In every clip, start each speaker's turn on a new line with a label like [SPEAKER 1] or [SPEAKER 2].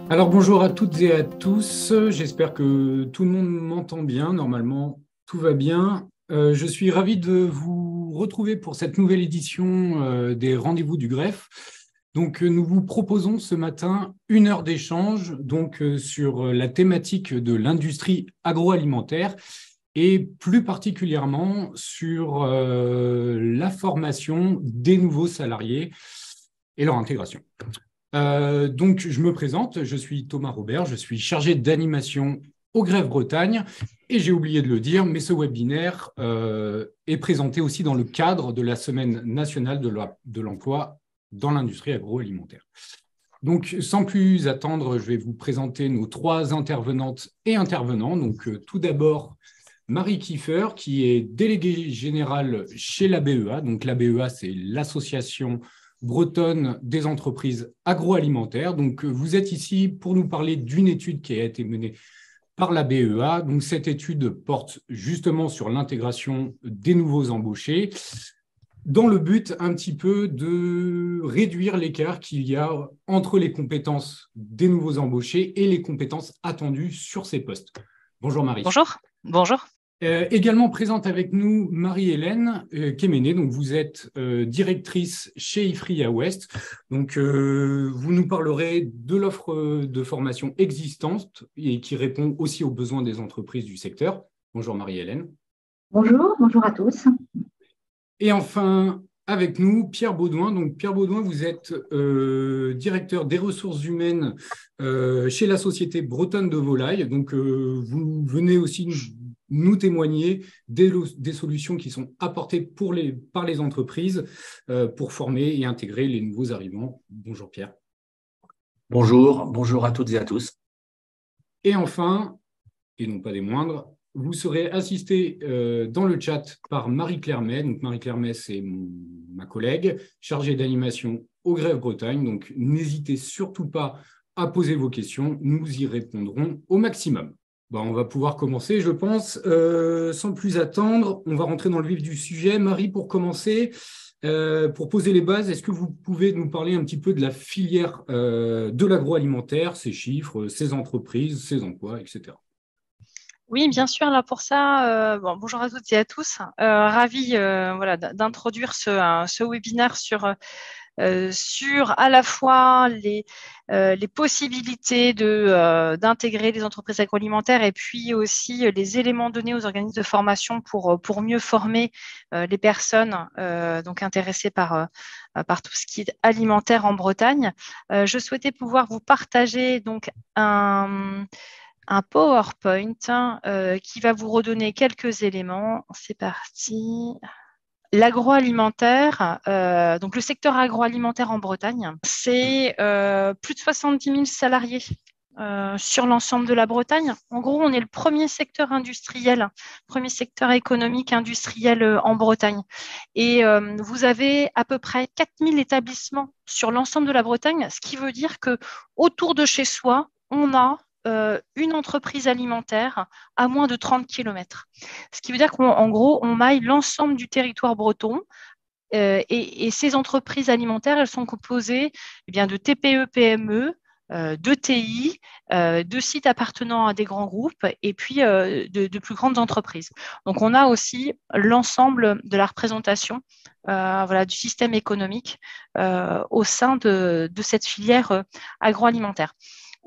[SPEAKER 1] Alors bonjour à toutes et à tous, j'espère que tout le monde m'entend bien, normalement tout va bien. Je suis ravi de vous retrouver pour cette nouvelle édition des Rendez-vous du Greffe. Donc nous vous proposons ce matin une heure d'échange sur la thématique de l'industrie agroalimentaire et plus particulièrement sur la formation des nouveaux salariés et leur intégration. Donc, je me présente, je suis Thomas Robert, je suis chargé d'animation au Greffe Bretagne et j'ai oublié de le dire, mais ce webinaire est présenté aussi dans le cadre de la Semaine nationale de l'emploi dans l'industrie agroalimentaire. Donc, sans plus attendre, je vais vous présenter nos trois intervenantes et intervenants. Donc, tout d'abord, Marie Kiefer, qui est déléguée générale chez la BEA. Donc, la BEA, c'est l'association bretonne des entreprises agroalimentaires. Donc, vous êtes ici pour nous parler d'une étude qui a été menée par la BEA. Donc, cette étude porte justement sur l'intégration des nouveaux embauchés dans le but un petit peu de réduire l'écart qu'il y a entre les compétences des nouveaux embauchés et les compétences attendues sur ces postes. Bonjour Marie.
[SPEAKER 2] Bonjour. Bonjour.
[SPEAKER 1] Également présente avec nous Marie-Hélène Kéméné. Donc vous êtes directrice chez Ifria West. Donc vous nous parlerez de l'offre de formation existante et qui répond aussi aux besoins des entreprises du secteur. Bonjour Marie-Hélène.
[SPEAKER 3] Bonjour à tous.
[SPEAKER 1] Et enfin, avec nous, Pierre Baudouin. Donc, Pierre Baudouin, vous êtes directeur des ressources humaines chez la société bretonne de volaille. Donc, vous venez aussi nous témoigner des solutions qui sont apportées par les entreprises pour former et intégrer les nouveaux arrivants. Bonjour Pierre.
[SPEAKER 4] Bonjour à toutes et à tous.
[SPEAKER 1] Et enfin, et non pas des moindres, vous serez assisté dans le chat par Marie-Claire May. Donc, Marie-Claire May, c'est ma collègue chargée d'animation au Greffe Bretagne. Donc, n'hésitez surtout pas à poser vos questions. Nous y répondrons au maximum. Bon, on va pouvoir commencer, je pense. Sans plus attendre, on va rentrer dans le vif du sujet. Marie, pour commencer, pour poser les bases, est-ce que vous pouvez nous parler un petit peu de la filière de l'agroalimentaire, ses chiffres, ses entreprises, ses emplois, etc.
[SPEAKER 2] Oui, bien sûr, là pour ça, bonjour à toutes et à tous. Ravie d'introduire ce webinaire sur à la fois les possibilités d'intégrer les entreprises agroalimentaires et puis aussi les éléments donnés aux organismes de formation pour mieux former les personnes donc intéressées par tout ce qui est alimentaire en Bretagne. Je souhaitais pouvoir vous partager donc un PowerPoint qui va vous redonner quelques éléments. C'est parti. L'agroalimentaire, donc le secteur agroalimentaire en Bretagne, c'est plus de 70 000 salariés sur l'ensemble de la Bretagne. En gros, on est le premier secteur industriel, premier secteur économique industriel en Bretagne. Et vous avez à peu près 4 000 établissements sur l'ensemble de la Bretagne, ce qui veut dire que autour de chez soi, on a une entreprise alimentaire à moins de 30 km. Ce qui veut dire qu'en gros, on maille l'ensemble du territoire breton. Et ces entreprises alimentaires, elles sont composées de TPE, PME, d'ETI, de sites appartenant à des grands groupes et puis de plus grandes entreprises. Donc, on a aussi l'ensemble de la représentation du système économique au sein de cette filière agroalimentaire.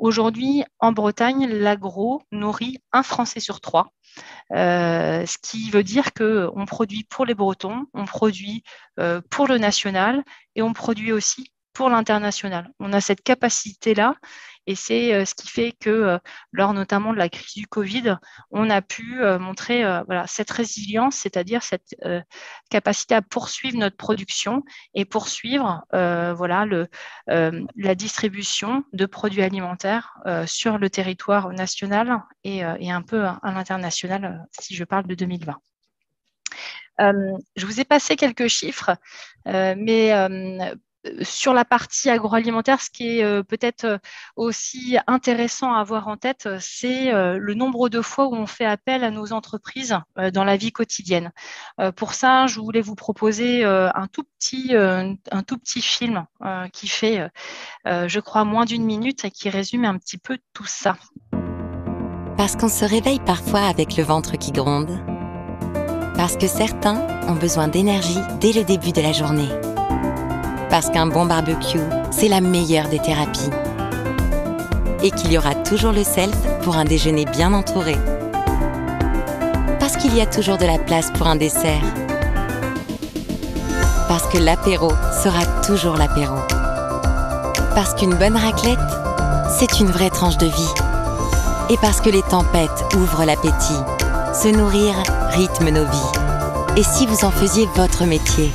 [SPEAKER 2] Aujourd'hui, en Bretagne, l'agro nourrit un Français sur trois, ce qui veut dire qu'on produit pour les Bretons, on produit pour le national et on produit aussi pour l'international. On a cette capacité-là et c'est ce qui fait que lors notamment de la crise du Covid, on a pu montrer cette résilience, c'est-à-dire cette capacité à poursuivre notre production et poursuivre la distribution de produits alimentaires sur le territoire national et un peu à l'international si je parle de 2020. Je vous ai passé quelques chiffres, mais Sur la partie agroalimentaire, ce qui est peut-être aussi intéressant à avoir en tête, c'est le nombre de fois où on fait appel à nos entreprises dans la vie quotidienne. Pour ça, je voulais vous proposer un tout petit film qui fait, je crois, moins d'une minute et qui résume un petit peu tout ça.
[SPEAKER 4] Parce qu'on se réveille parfois avec le ventre qui gronde. Parce que certains ont besoin d'énergie dès le début de la journée. Parce qu'un bon barbecue, c'est la meilleure des thérapies. Et qu'il y aura toujours le self pour un déjeuner bien entouré. Parce qu'il y a toujours de la place pour un dessert. Parce que l'apéro sera toujours l'apéro. Parce qu'une bonne raclette, c'est une vraie tranche de vie. Et parce que les tempêtes ouvrent l'appétit. Se nourrir rythme nos vies. Et si vous en faisiez votre métier ?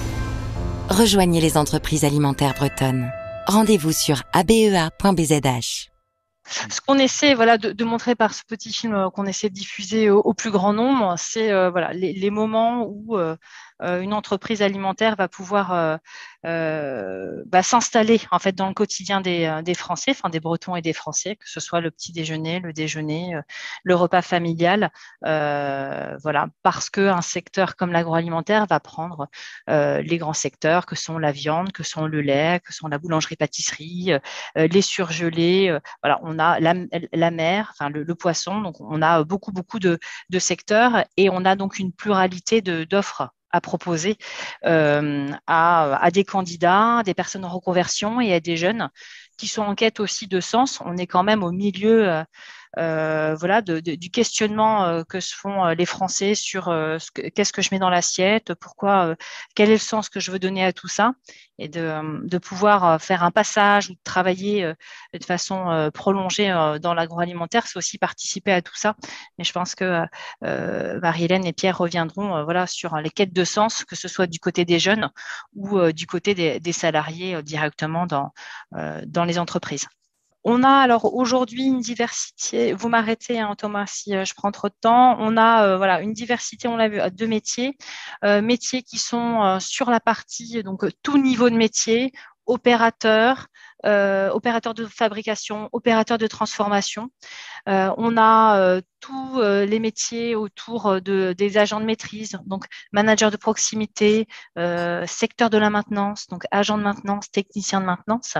[SPEAKER 4] Rejoignez les entreprises alimentaires bretonnes. Rendez-vous sur abea.bzh.
[SPEAKER 2] Ce qu'on essaie de montrer par ce petit film qu'on essaie de diffuser au plus grand nombre, c'est les moments où une entreprise alimentaire va pouvoir s'installer en fait dans le quotidien des Français, enfin des Bretons et des Français, que ce soit le petit déjeuner, le déjeuner, le repas familial, parce qu'un secteur comme l'agroalimentaire va prendre les grands secteurs que sont la viande, que sont le lait, que sont la boulangerie-pâtisserie, les surgelés, on a la mer, enfin le poisson, donc on a beaucoup de secteurs et on a donc une pluralité d'offres à proposer à des candidats, à des personnes en reconversion et à des jeunes qui sont en quête aussi de sens. On est quand même au milieu du questionnement que se font les Français sur qu'est-ce que je mets dans l'assiette, pourquoi, quel est le sens que je veux donner à tout ça, et de pouvoir faire un passage ou de travailler de façon prolongée dans l'agroalimentaire, c'est aussi participer à tout ça. Mais je pense que Marie-Hélène et Pierre reviendront sur les quêtes de sens, que ce soit du côté des jeunes ou du côté des salariés directement dans les entreprises. On a alors aujourd'hui une diversité, vous m'arrêtez Thomas si je prends trop de temps, on a une diversité, on l'a vu, de métiers, métiers qui sont sur la partie, donc tout niveau de métier, opérateurs de fabrication, opérateurs de transformation. On a tous les métiers autour des agents de maîtrise, donc manager de proximité, secteur de la maintenance, donc agent de maintenance, technicien de maintenance.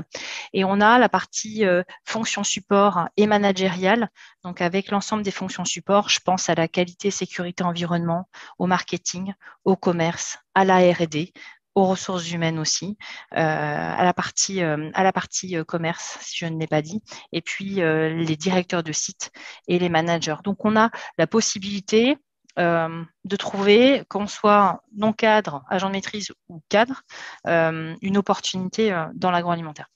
[SPEAKER 2] Et on a la partie fonction support et managériale, donc avec l'ensemble des fonctions support, je pense à la qualité, sécurité, environnement, au marketing, au commerce, à la R&D, aux ressources humaines aussi, à la partie commerce, si je ne l'ai pas dit, et puis les directeurs de site et les managers. Donc, on a la possibilité de trouver, qu'on soit non cadre, agent de maîtrise ou cadre, une opportunité dans l'agroalimentaire.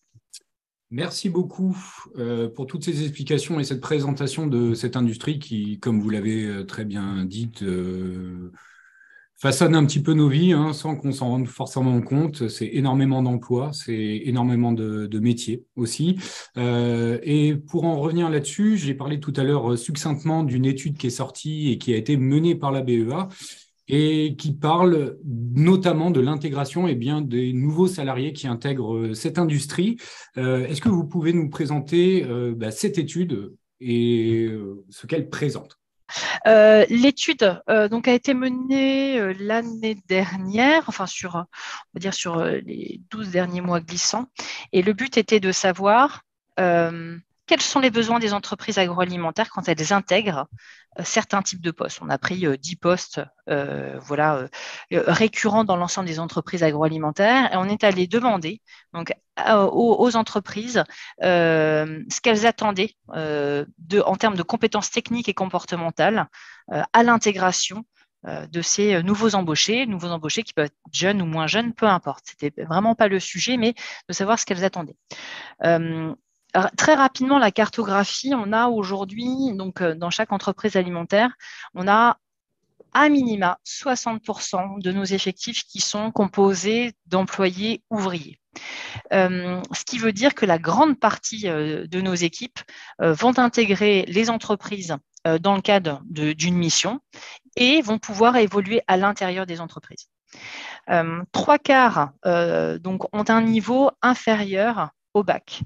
[SPEAKER 1] Merci beaucoup pour toutes ces explications et cette présentation de cette industrie qui, comme vous l'avez très bien dit, façonne un petit peu nos vies sans qu'on s'en rende forcément compte. C'est énormément d'emplois, c'est énormément de métiers aussi. Et pour en revenir là-dessus, j'ai parlé tout à l'heure succinctement d'une étude qui est sortie et qui a été menée par la BEA et qui parle notamment de l'intégration des nouveaux salariés qui intègrent cette industrie. Est-ce que vous pouvez nous présenter cette étude et ce qu'elle présente ?
[SPEAKER 2] L'étude donc a été menée l'année dernière, sur les 12 derniers mois glissants, et le but était de savoir quels sont les besoins des entreprises agroalimentaires quand elles intègrent certains types de postes. On a pris 10 postes récurrents dans l'ensemble des entreprises agroalimentaires et on est allé demander donc, aux entreprises ce qu'elles attendaient en termes de compétences techniques et comportementales à l'intégration de ces nouveaux embauchés qui peuvent être jeunes ou moins jeunes, peu importe. C'était vraiment pas le sujet, mais de savoir ce qu'elles attendaient. Très rapidement, la cartographie, on a aujourd'hui, donc dans chaque entreprise alimentaire, on a à minima 60% de nos effectifs qui sont composés d'employés ouvriers. Ce qui veut dire que la grande partie de nos équipes vont intégrer les entreprises dans le cadre d'une mission et vont pouvoir évoluer à l'intérieur des entreprises. Trois quarts donc, ont un niveau inférieur au bac.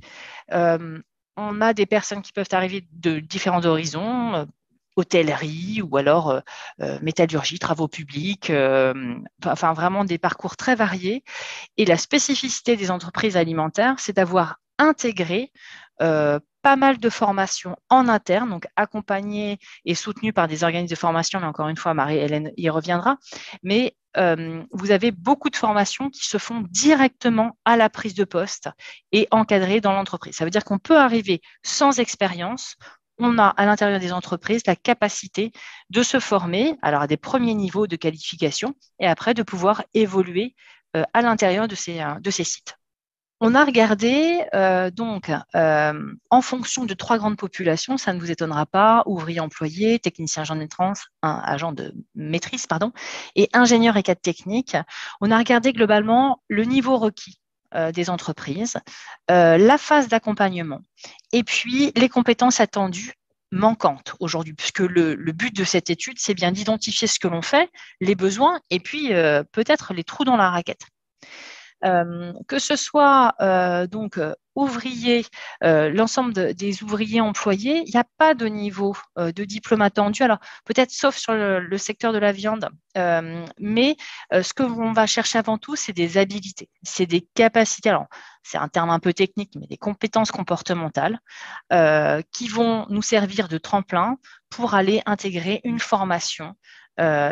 [SPEAKER 2] On a des personnes qui peuvent arriver de différents horizons, hôtellerie ou alors métallurgie, travaux publics, enfin vraiment des parcours très variés. Et la spécificité des entreprises alimentaires, c'est d'avoir intégré pas mal de formations en interne, donc accompagnées et soutenues par des organismes de formation, mais encore une fois, Marie-Hélène y reviendra. Mais vous avez beaucoup de formations qui se font directement à la prise de poste et encadrées dans l'entreprise. Ça veut dire qu'on peut arriver sans expérience. On a à l'intérieur des entreprises la capacité de se former, alors à des premiers niveaux de qualification, et après de pouvoir évoluer à l'intérieur de ces sites. On a regardé en fonction de trois grandes populations, ça ne vous étonnera pas, ouvriers employés, techniciens agents de maîtrise, et ingénieurs et cadres techniques. On a regardé globalement le niveau requis des entreprises, la phase d'accompagnement et puis les compétences attendues manquantes aujourd'hui, puisque le but de cette étude, c'est bien d'identifier ce que l'on fait, les besoins et puis peut-être les trous dans la raquette. Que ce soit ouvriers, l'ensemble des ouvriers employés, il n'y a pas de niveau de diplôme attendu. Alors peut-être sauf sur le secteur de la viande, mais ce que l'on va chercher avant tout, c'est des habilités, c'est des capacités. Alors c'est un terme un peu technique, mais des compétences comportementales qui vont nous servir de tremplin pour aller intégrer une formation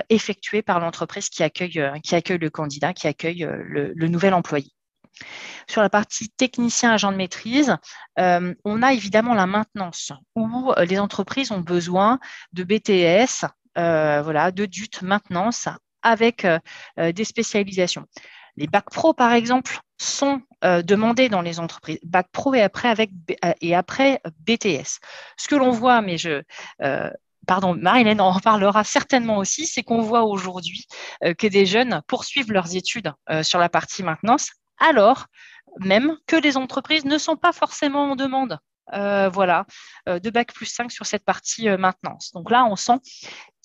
[SPEAKER 2] effectuée par l'entreprise qui accueille le candidat, qui accueille le nouvel employé. Sur la partie technicien agent de maîtrise, on a évidemment la maintenance où les entreprises ont besoin de BTS, de DUT maintenance avec des spécialisations. Les bacs pro, par exemple, sont demandés dans les entreprises. Bac pro et après BTS. Ce que l'on voit, Marie-Hélène en reparlera certainement aussi, c'est qu'on voit aujourd'hui que des jeunes poursuivent leurs études sur la partie maintenance, alors même que les entreprises ne sont pas forcément en demande de bac plus 5 sur cette partie maintenance. Donc là, on sent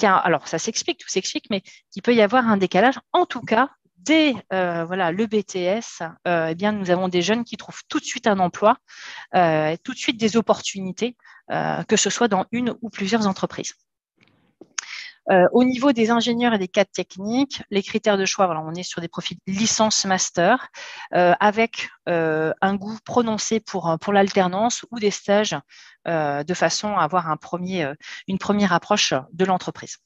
[SPEAKER 2] alors tout s'explique, mais qu'il peut y avoir un décalage. En tout cas, dès le BTS, nous avons des jeunes qui trouvent tout de suite un emploi, tout de suite des opportunités, que ce soit dans une ou plusieurs entreprises. Au niveau des ingénieurs et des cadres techniques, les critères de choix, on est sur des profils licence-master avec un goût prononcé pour l'alternance ou des stages de façon à avoir une première approche de l'entreprise.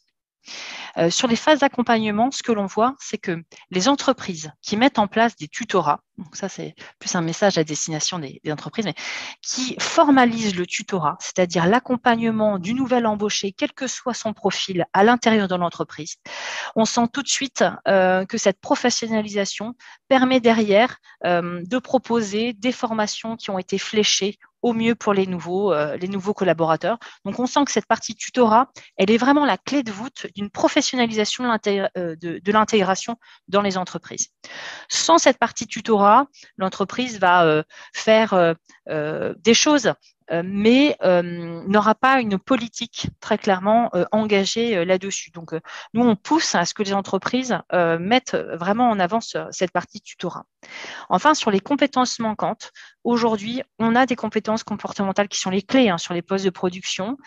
[SPEAKER 2] Sur les phases d'accompagnement, ce que l'on voit, c'est que les entreprises qui mettent en place des tutorats, donc ça c'est plus un message à destination des entreprises, mais qui formalisent le tutorat, c'est-à-dire l'accompagnement du nouvel embauché, quel que soit son profil à l'intérieur de l'entreprise, on sent tout de suite que cette professionnalisation permet derrière de proposer des formations qui ont été fléchées au mieux pour les nouveaux collaborateurs. Donc, on sent que cette partie tutorat, elle est vraiment la clé de voûte d'une professionnalisation de l'intégration dans les entreprises. Sans cette partie tutorat, l'entreprise va faire des choses, mais n'aura pas une politique très clairement engagée là-dessus. Donc, nous, on pousse à ce que les entreprises mettent vraiment en avant cette partie tutorat. Enfin, sur les compétences manquantes, aujourd'hui, on a des compétences comportementales qui sont les clés sur les postes de production,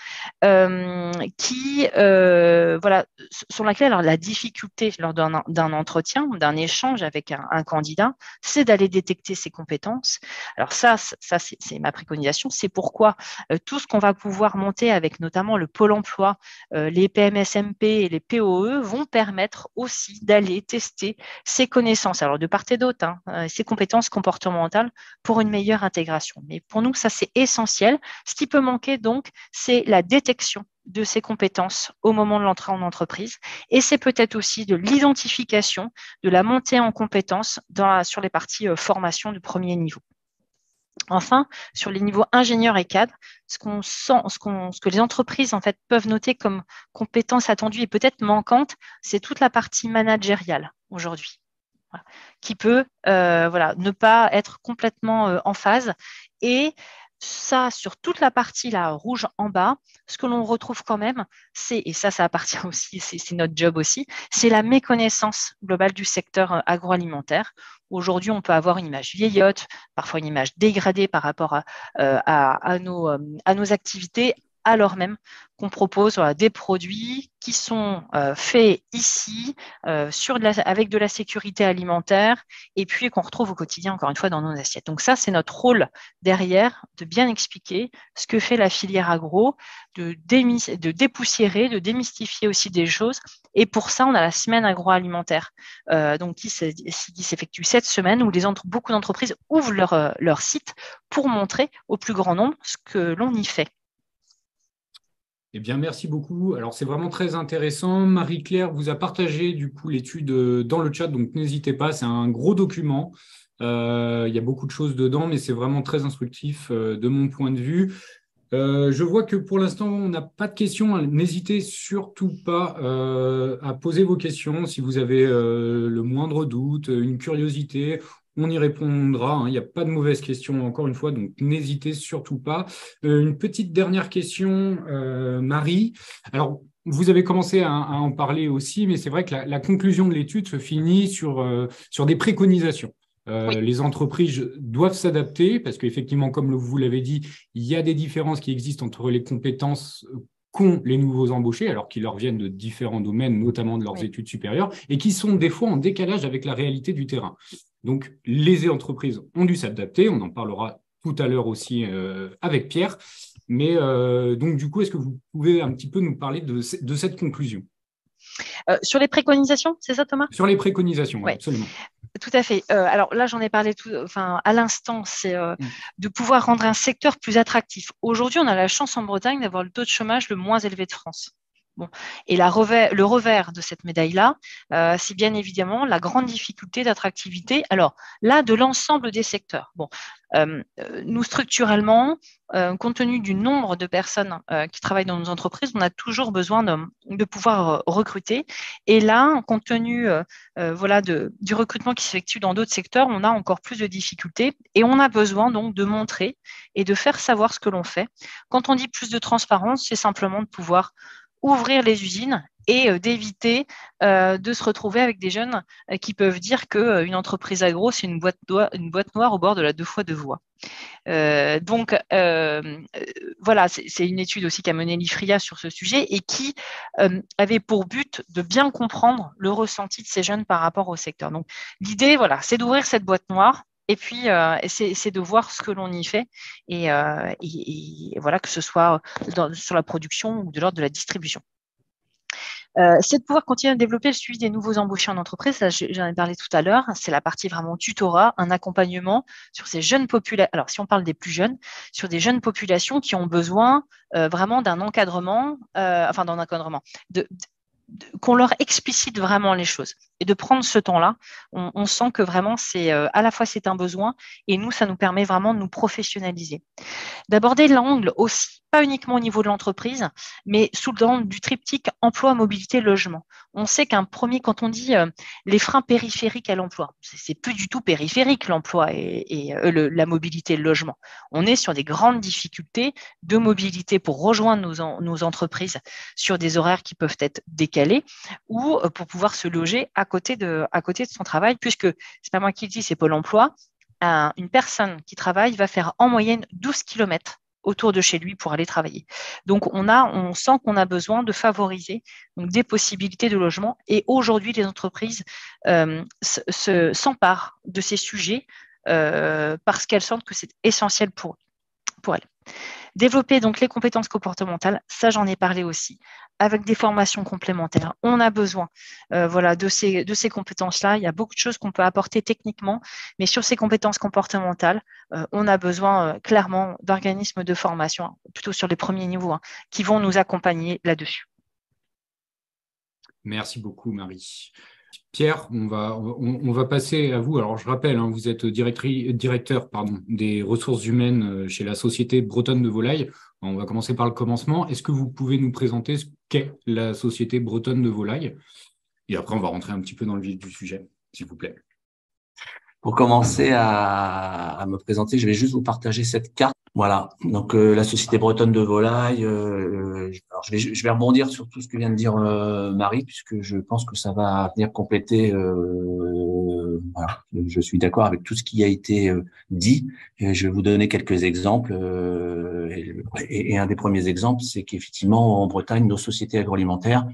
[SPEAKER 2] sur laquelle la difficulté lors d'un entretien, d'un échange avec un candidat, c'est d'aller détecter ses compétences. Alors ça c'est ma préconisation. C'est pourquoi tout ce qu'on va pouvoir monter avec notamment le Pôle emploi, les PMSMP et les POE vont permettre aussi d'aller tester ses connaissances, alors de part et d'autre, ses compétences comportementales pour une meilleure intégration. Mais pour nous, ça c'est essentiel. Ce qui peut manquer donc, c'est la détection de ces compétences au moment de l'entrée en entreprise. Et c'est peut-être aussi de l'identification, de la montée en compétences sur les parties formation de premier niveau. Enfin, sur les niveaux ingénieurs et cadres, ce que les entreprises en fait peuvent noter comme compétences attendues et peut-être manquantes, c'est toute la partie managériale aujourd'hui, qui peut ne pas être complètement en phase et ça, sur toute la partie là, rouge en bas, ce que l'on retrouve quand même, et ça appartient aussi, c'est notre job aussi, c'est la méconnaissance globale du secteur agroalimentaire. Aujourd'hui, on peut avoir une image vieillotte, parfois une image dégradée par rapport à nos activités, alors même qu'on propose des produits qui sont faits ici, avec de la sécurité alimentaire, et puis qu'on retrouve au quotidien, encore une fois, dans nos assiettes. Donc ça, c'est notre rôle derrière, de bien expliquer ce que fait la filière agro, de dépoussiérer, de démystifier aussi des choses. Et pour ça, on a la semaine agroalimentaire qui s'effectue cette semaine, où beaucoup d'entreprises ouvrent leur site pour montrer au plus grand nombre ce que l'on y fait.
[SPEAKER 1] Eh bien, merci beaucoup. Alors, c'est vraiment très intéressant. Marie-Claire vous a partagé du coup l'étude dans le chat, donc n'hésitez pas, c'est un gros document. Il y a beaucoup de choses dedans, mais c'est vraiment très instructif de mon point de vue. Je vois que pour l'instant, on n'a pas de questions. N'hésitez surtout pas à poser vos questions si vous avez le moindre doute, une curiosité. On y répondra, hein. Il n'y a pas de mauvaises questions, encore une fois, donc n'hésitez surtout pas. Une petite dernière question, Marie. Alors, vous avez commencé à en parler aussi, mais c'est vrai que la conclusion de l'étude se finit sur des préconisations.
[SPEAKER 2] Oui.
[SPEAKER 1] Les entreprises doivent s'adapter parce qu'effectivement, comme vous l'avez dit, il y a des différences qui existent entre les compétences qu'ont les nouveaux embauchés, alors qu'ils leur viennent de différents domaines, notamment de leurs études supérieures, et qui sont des fois en décalage avec la réalité du terrain. Donc, les entreprises ont dû s'adapter, on en parlera tout à l'heure aussi avec Pierre. Mais donc, du coup, est-ce que vous pouvez un petit peu nous parler de cette conclusion ?
[SPEAKER 2] Sur les préconisations, c'est ça, Thomas ?
[SPEAKER 1] Sur les préconisations,
[SPEAKER 2] ouais.
[SPEAKER 1] Absolument.
[SPEAKER 2] Tout à fait. Alors là, j'en ai parlé à l'instant, c'est de pouvoir rendre un secteur plus attractif. Aujourd'hui, on a la chance en Bretagne d'avoir le taux de chômage le moins élevé de France. Bon. Et le revers de cette médaille-là, c'est bien évidemment la grande difficulté d'attractivité. Alors là, de l'ensemble des secteurs. Bon, nous structurellement, compte tenu du nombre de personnes qui travaillent dans nos entreprises, on a toujours besoin de pouvoir recruter. Et là, compte tenu du recrutement qui s'effectue dans d'autres secteurs, on a encore plus de difficultés et on a besoin donc de montrer et de faire savoir ce que l'on fait. Quand on dit plus de transparence, c'est simplement de pouvoir ouvrir les usines et d'éviter de se retrouver avec des jeunes qui peuvent dire qu'une entreprise agro, c'est une boîte noire au bord de la 2x2 voies. Voilà, c'est une étude aussi qu'a menée l'IFRIA sur ce sujet et qui avait pour but de bien comprendre le ressenti de ces jeunes par rapport au secteur. Donc, l'idée, voilà, c'est d'ouvrir cette boîte noire. Et puis, c'est de voir ce que l'on y fait et voilà, que ce soit sur la production ou de l'ordre de la distribution. C'est de pouvoir continuer à développer le suivi des nouveaux embauchés en entreprise. Ça, j'en ai parlé tout à l'heure. C'est la partie vraiment tutorat, un accompagnement sur ces jeunes populations. Alors, si on parle des plus jeunes, sur des jeunes populations qui ont besoin vraiment d'un encadrement, qu'on leur explicite vraiment les choses et de prendre ce temps-là. On sent que vraiment, à la fois c'est un besoin et nous, ça nous permet vraiment de nous professionnaliser. D'aborder l'angle aussi, pas uniquement au niveau de l'entreprise, mais sous l'angle du triptyque emploi, mobilité, logement. On sait quand on dit les freins périphériques à l'emploi, c'est plus du tout périphérique l'emploi et la mobilité et le logement. On est sur des grandes difficultés de mobilité pour rejoindre nos entreprises sur des horaires qui peuvent être décalés ou pour pouvoir se loger à côté de son travail, puisque c'est pas moi qui le dis, c'est Pôle emploi. Une personne qui travaille va faire en moyenne 12 km autour de chez lui pour aller travailler. Donc, on sent qu'on a besoin de favoriser donc, des possibilités de logement. Et aujourd'hui, les entreprises s'emparent de ces sujets parce qu'elles sentent que c'est essentiel pour elles. Développer donc les compétences comportementales, ça j'en ai parlé aussi, avec des formations complémentaires. On a besoin de ces compétences-là. Il y a beaucoup de choses qu'on peut apporter techniquement, mais sur ces compétences comportementales, on a besoin clairement d'organismes de formation, plutôt sur les premiers niveaux, qui vont nous accompagner là-dessus.
[SPEAKER 1] Merci beaucoup, Marie. Pierre, on va passer à vous. Alors, je rappelle, vous êtes directeur des ressources humaines chez la société bretonne de volaille. On va commencer par le commencement. Est-ce que vous pouvez nous présenter ce qu'est la société bretonne de volaille ? Et après, on va rentrer un petit peu dans le vif du sujet, s'il vous plaît.
[SPEAKER 5] Pour commencer à me présenter, je vais juste vous partager cette carte Voilà, donc la Société bretonne de volaille, alors je vais rebondir sur tout ce que vient de dire Marie, puisque je pense que ça va venir compléter. Voilà, je suis d'accord avec tout ce qui a été dit. Et je vais vous donner quelques exemples. Et un des premiers exemples, c'est qu'effectivement, en Bretagne, nos sociétés agroalimentaires,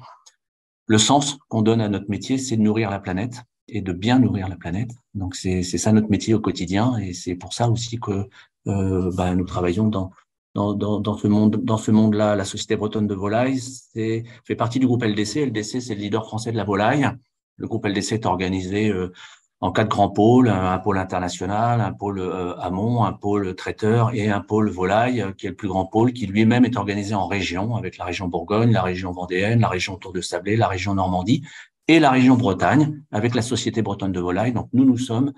[SPEAKER 5] le sens qu'on donne à notre métier, c'est de nourrir la planète et de bien nourrir la planète. Donc c'est ça notre métier au quotidien, et c'est pour ça aussi que nous travaillons dans ce monde-là. La Société bretonne de volaille fait partie du groupe LDC. LDC, c'est le leader français de la volaille. Le groupe LDC est organisé en 4 grands pôles: un pôle international, un pôle amont, un pôle traiteur et un pôle volaille, qui est le plus grand pôle, qui lui-même est organisé en régions, avec la région Bourgogne, la région Vendéenne, la région Tour de Sablé, la région Normandie et la région Bretagne, avec la Société bretonne de volaille. Donc nous sommes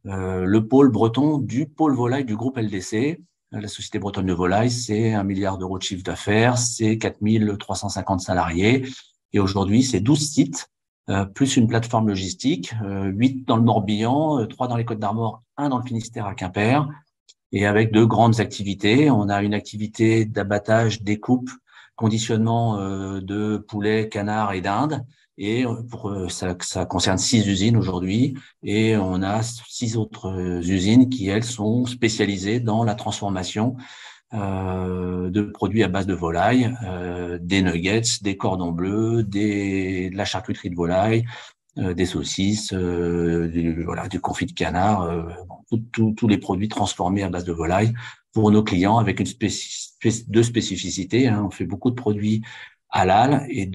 [SPEAKER 5] le pôle breton du pôle volaille du groupe LDC. La Société bretonne de volaille, c'est 1 milliard d'euros de chiffre d'affaires, c'est 4 350 salariés, et aujourd'hui, c'est 12 sites, plus une plateforme logistique, 8 dans le Morbihan, 3 dans les Côtes-d'Armor, 1 dans le Finistère à Quimper, et avec 2 grandes activités. On a une activité d'abattage, découpe, conditionnement de poulets, canards et dindes. Et ça concerne 6 usines aujourd'hui, et on a 6 autres usines qui, elles, sont spécialisées dans la transformation de produits à base de volaille, des nuggets, des cordons bleus, de la charcuterie de volaille, des saucisses, du confit de canard, tous les produits transformés à base de volaille pour nos clients, avec deux spécificités. On fait beaucoup de produits halal, et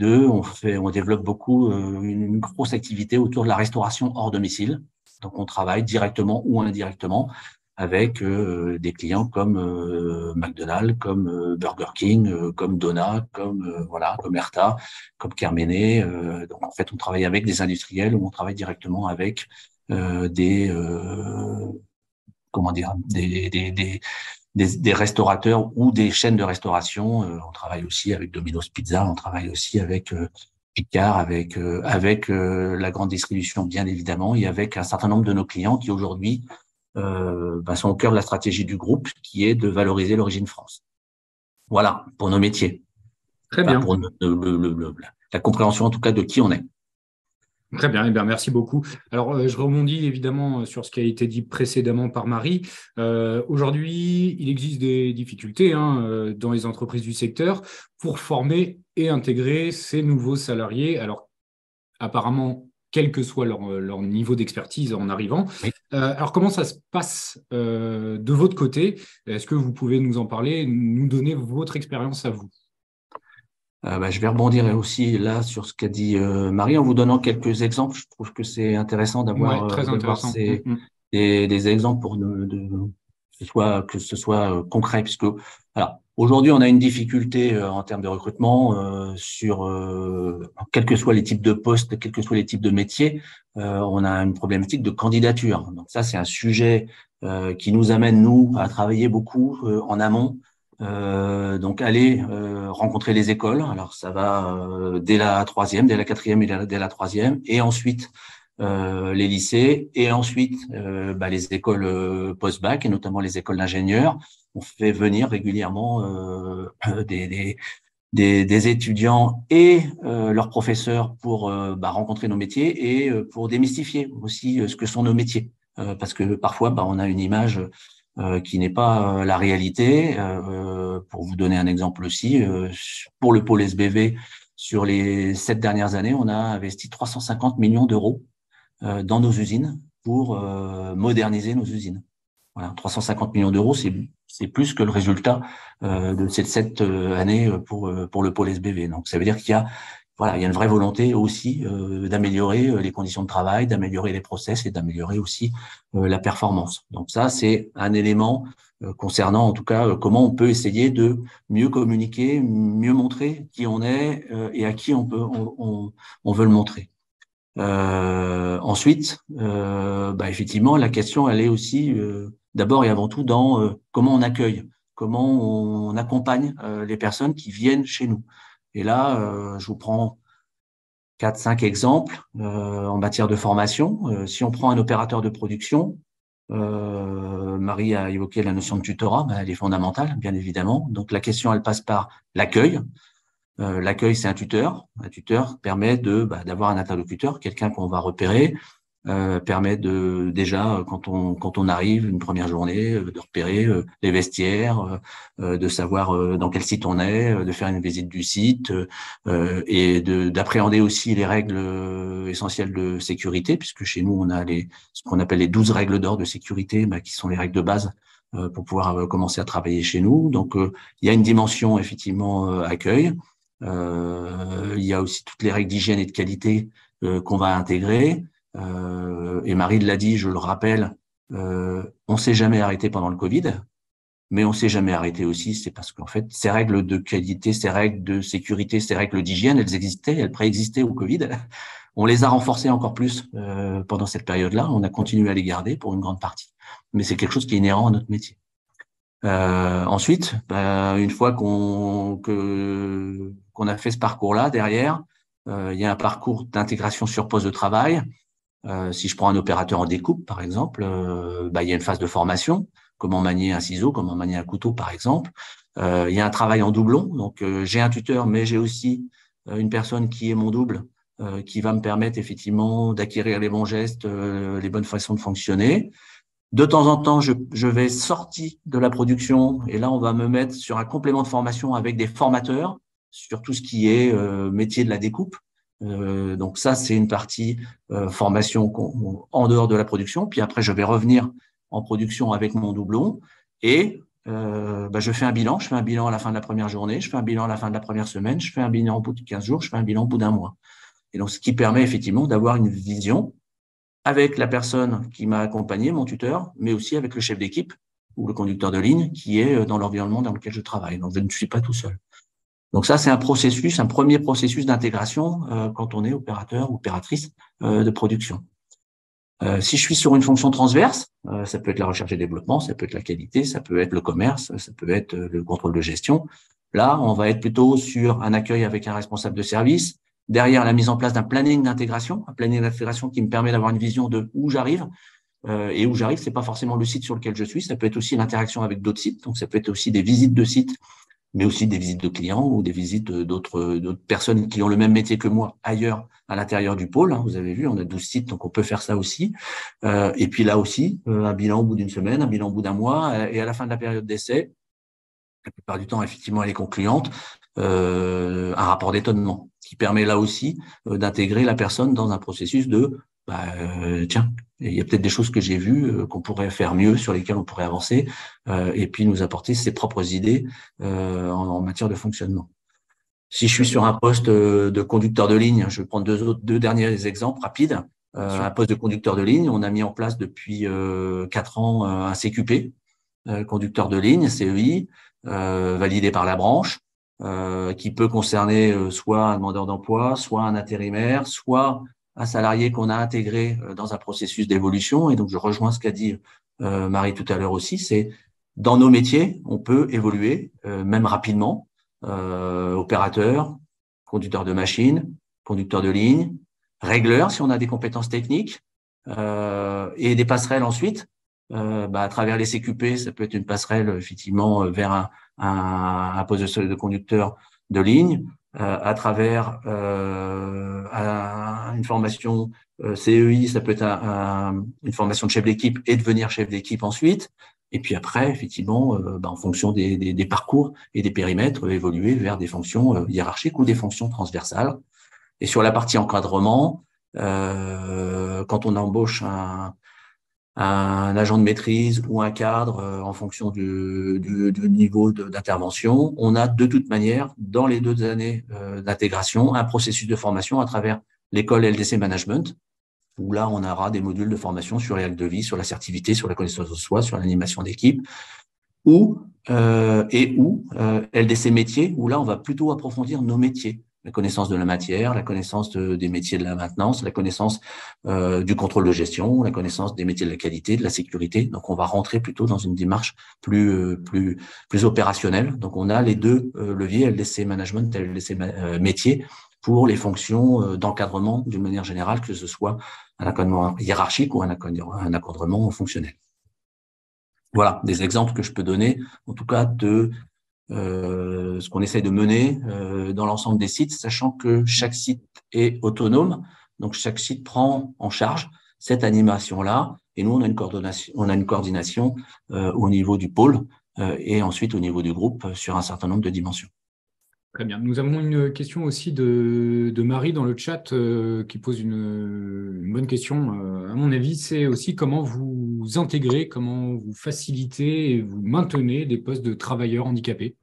[SPEAKER 5] on développe beaucoup une grosse activité autour de la restauration hors domicile. Donc on travaille directement ou indirectement avec des clients comme McDonald's, comme Burger King, comme Dona, comme Erta, comme Kerméné. Donc en fait, on travaille avec des industriels, ou on travaille directement avec des restaurateurs ou des chaînes de restauration. On travaille aussi avec Domino's Pizza, on travaille aussi avec Picard, avec la grande distribution, bien évidemment, et avec un certain nombre de nos clients qui aujourd'hui sont au cœur de la stratégie du groupe, qui est de valoriser l'origine France. Voilà, pour nos métiers.
[SPEAKER 1] Très bien.
[SPEAKER 5] Pour la compréhension, en tout cas, de qui on est.
[SPEAKER 1] Très bien, eh bien, merci beaucoup. Alors, je rebondis évidemment sur ce qui a été dit précédemment par Marie. Aujourd'hui, il existe des difficultés dans les entreprises du secteur pour former et intégrer ces nouveaux salariés. Alors, apparemment, quel que soit leur niveau d'expertise en arrivant. Oui. Alors, comment ça se passe de votre côté? Est-ce que vous pouvez nous en parler, nous donner votre expérience à vous?
[SPEAKER 5] Je vais rebondir aussi là sur ce qu'a dit Marie, en vous donnant quelques exemples. Je trouve que c'est intéressant d'avoir des exemples pour que ce soit concret, puisque aujourd'hui on a une difficulté en termes de recrutement sur quels que soient les types de postes, quels que soient les types de métiers. On a une problématique de candidature. Donc ça, c'est un sujet qui nous amène, nous, à travailler beaucoup en amont. Donc aller rencontrer les écoles. Alors ça va dès la 3e, dès la 4e et dès la 3e, et ensuite les lycées, et ensuite les écoles post-bac, et notamment les écoles d'ingénieurs. On fait venir régulièrement des étudiants et leurs professeurs pour rencontrer nos métiers, et pour démystifier aussi ce que sont nos métiers, parce que parfois on a une image qui n'est pas la réalité. Pour vous donner un exemple aussi, pour le pôle SBV, sur les 7 dernières années, on a investi 350 millions d'euros dans nos usines pour moderniser nos usines. Voilà, 350 millions d'euros, c'est plus que le résultat de ces 7 années pour le pôle SBV. Donc ça veut dire qu'il y a une vraie volonté aussi d'améliorer les conditions de travail, d'améliorer les process, et d'améliorer aussi la performance. Donc ça, c'est un élément concernant, en tout cas, comment on peut essayer de mieux communiquer, mieux montrer qui on est et à qui on veut le montrer. Ensuite, effectivement, la question, elle est aussi d'abord et avant tout dans comment on accueille, comment on accompagne les personnes qui viennent chez nous. Et là, je vous prends 4-5 exemples en matière de formation. Si on prend un opérateur de production, Marie a évoqué la notion de tutorat, elle est fondamentale, bien évidemment. Donc, la question, elle passe par l'accueil. L'accueil, c'est un tuteur. Un tuteur permet d'avoir un interlocuteur, quelqu'un qu'on va repérer, permet déjà, quand on arrive une première journée, de repérer les vestiaires, de savoir dans quel site on est, de faire une visite du site et d'appréhender aussi les règles essentielles de sécurité, puisque chez nous, on a ce qu'on appelle les 12 règles d'or de sécurité, qui sont les règles de base pour pouvoir commencer à travailler chez nous. Donc, il y a une dimension effectivement accueil. Il y a aussi toutes les règles d'hygiène et de qualité qu'on va intégrer. Et Marie l'a dit, je le rappelle, on s'est jamais arrêté pendant le Covid, mais on s'est jamais arrêté aussi, c'est parce qu'en fait, ces règles de qualité, ces règles de sécurité, ces règles d'hygiène, elles préexistaient au Covid. On les a renforcées encore plus pendant cette période-là. On a continué à les garder pour une grande partie, mais c'est quelque chose qui est inhérent à notre métier. Ensuite, une fois qu'on a fait ce parcours-là, derrière, il y a un parcours d'intégration sur poste de travail. Si je prends un opérateur en découpe, par exemple, il y a une phase de formation, comment manier un ciseau, comment manier un couteau, par exemple. Il y a un travail en doublon, donc j'ai un tuteur, mais j'ai aussi une personne qui est mon double, qui va me permettre effectivement d'acquérir les bons gestes, les bonnes façons de fonctionner. De temps en temps, je vais sortir de la production et là, on va me mettre sur un complément de formation avec des formateurs sur tout ce qui est métier de la découpe. Donc ça, c'est une partie formation en dehors de la production. Puis après, je vais revenir en production avec mon doublon et je fais un bilan. Je fais un bilan à la fin de la première journée, je fais un bilan à la fin de la première semaine, je fais un bilan au bout de 15 jours, je fais un bilan au bout d'un mois. Et donc, ce qui permet effectivement d'avoir une vision avec la personne qui m'a accompagné, mon tuteur, mais aussi avec le chef d'équipe ou le conducteur de ligne qui est dans l'environnement dans lequel je travaille. Donc, je ne suis pas tout seul. Donc ça, c'est un premier processus d'intégration quand on est opérateur ou opératrice de production. Si je suis sur une fonction transverse, ça peut être la recherche et développement, ça peut être la qualité, ça peut être le commerce, ça peut être le contrôle de gestion. Là, on va être plutôt sur un accueil avec un responsable de service, derrière la mise en place d'un planning d'intégration, un planning d'intégration qui me permet d'avoir une vision de où j'arrive. Et où j'arrive, c'est pas forcément le site sur lequel je suis, ça peut être aussi l'interaction avec d'autres sites, donc ça peut être aussi des visites de sites, mais aussi des visites de clients ou des visites d'autres personnes qui ont le même métier que moi ailleurs à l'intérieur du pôle. Vous avez vu, on a 12 sites, donc on peut faire ça aussi. Et puis là aussi, un bilan au bout d'une semaine, un bilan au bout d'un mois, et à la fin de la période d'essai, la plupart du temps, effectivement, elle est concluante, un rapport d'étonnement qui permet là aussi d'intégrer la personne dans un processus de tiens, il y a peut-être des choses que j'ai vues qu'on pourrait faire mieux, sur lesquelles on pourrait avancer, et puis nous apporter ses propres idées en matière de fonctionnement. Si je suis sur un poste de conducteur de ligne, je vais prendre deux derniers exemples rapides. Un poste de conducteur de ligne, on a mis en place depuis 4 ans un CQP, conducteur de ligne, CEI, validé par la branche, qui peut concerner soit un demandeur d'emploi, soit un intérimaire, soit un salarié qu'on a intégré dans un processus d'évolution. Et donc, je rejoins ce qu'a dit Marie tout à l'heure aussi, c'est dans nos métiers, on peut évoluer, même rapidement, opérateur, conducteur de machine, conducteur de ligne, régleur si on a des compétences techniques, et des passerelles ensuite. À travers les CQP, ça peut être une passerelle effectivement vers un poste de conducteur de ligne, à travers une formation CEI, ça peut être une formation de chef d'équipe et devenir chef d'équipe ensuite. Et puis après, effectivement, en fonction des parcours et des périmètres, évoluer vers des fonctions hiérarchiques ou des fonctions transversales. Et sur la partie encadrement, quand on embauche un agent de maîtrise ou un cadre en fonction du niveau d'intervention, on a de toute manière, dans les 2 années d'intégration, un processus de formation à travers l'école LDC Management, où là, on aura des modules de formation sur les règles de vie, sur l'assertivité, sur la connaissance de soi, sur l'animation d'équipe, ou LDC métier, où là, on va plutôt approfondir nos métiers. La connaissance de la matière, la connaissance des métiers de la maintenance, la connaissance du contrôle de gestion, la connaissance des métiers de la qualité, de la sécurité. Donc, on va rentrer plutôt dans une démarche plus opérationnelle. Donc, on a les 2 leviers, LDC Management et LDC métier, pour les fonctions d'encadrement d'une manière générale, que ce soit un encadrement hiérarchique ou un encadrement fonctionnel. Voilà, des exemples que je peux donner, en tout cas, de ce qu'on essaye de mener dans l'ensemble des sites, sachant que chaque site est autonome. Donc, chaque site prend en charge cette animation-là. Et nous, on a une coordination au niveau du pôle et ensuite au niveau du groupe sur un certain nombre de dimensions.
[SPEAKER 1] Très bien. Nous avons une question aussi de Marie dans le chat qui pose une bonne question. À mon avis, c'est aussi comment vous intégrez, comment vous facilitez et vous maintenez des postes de travailleurs handicapés.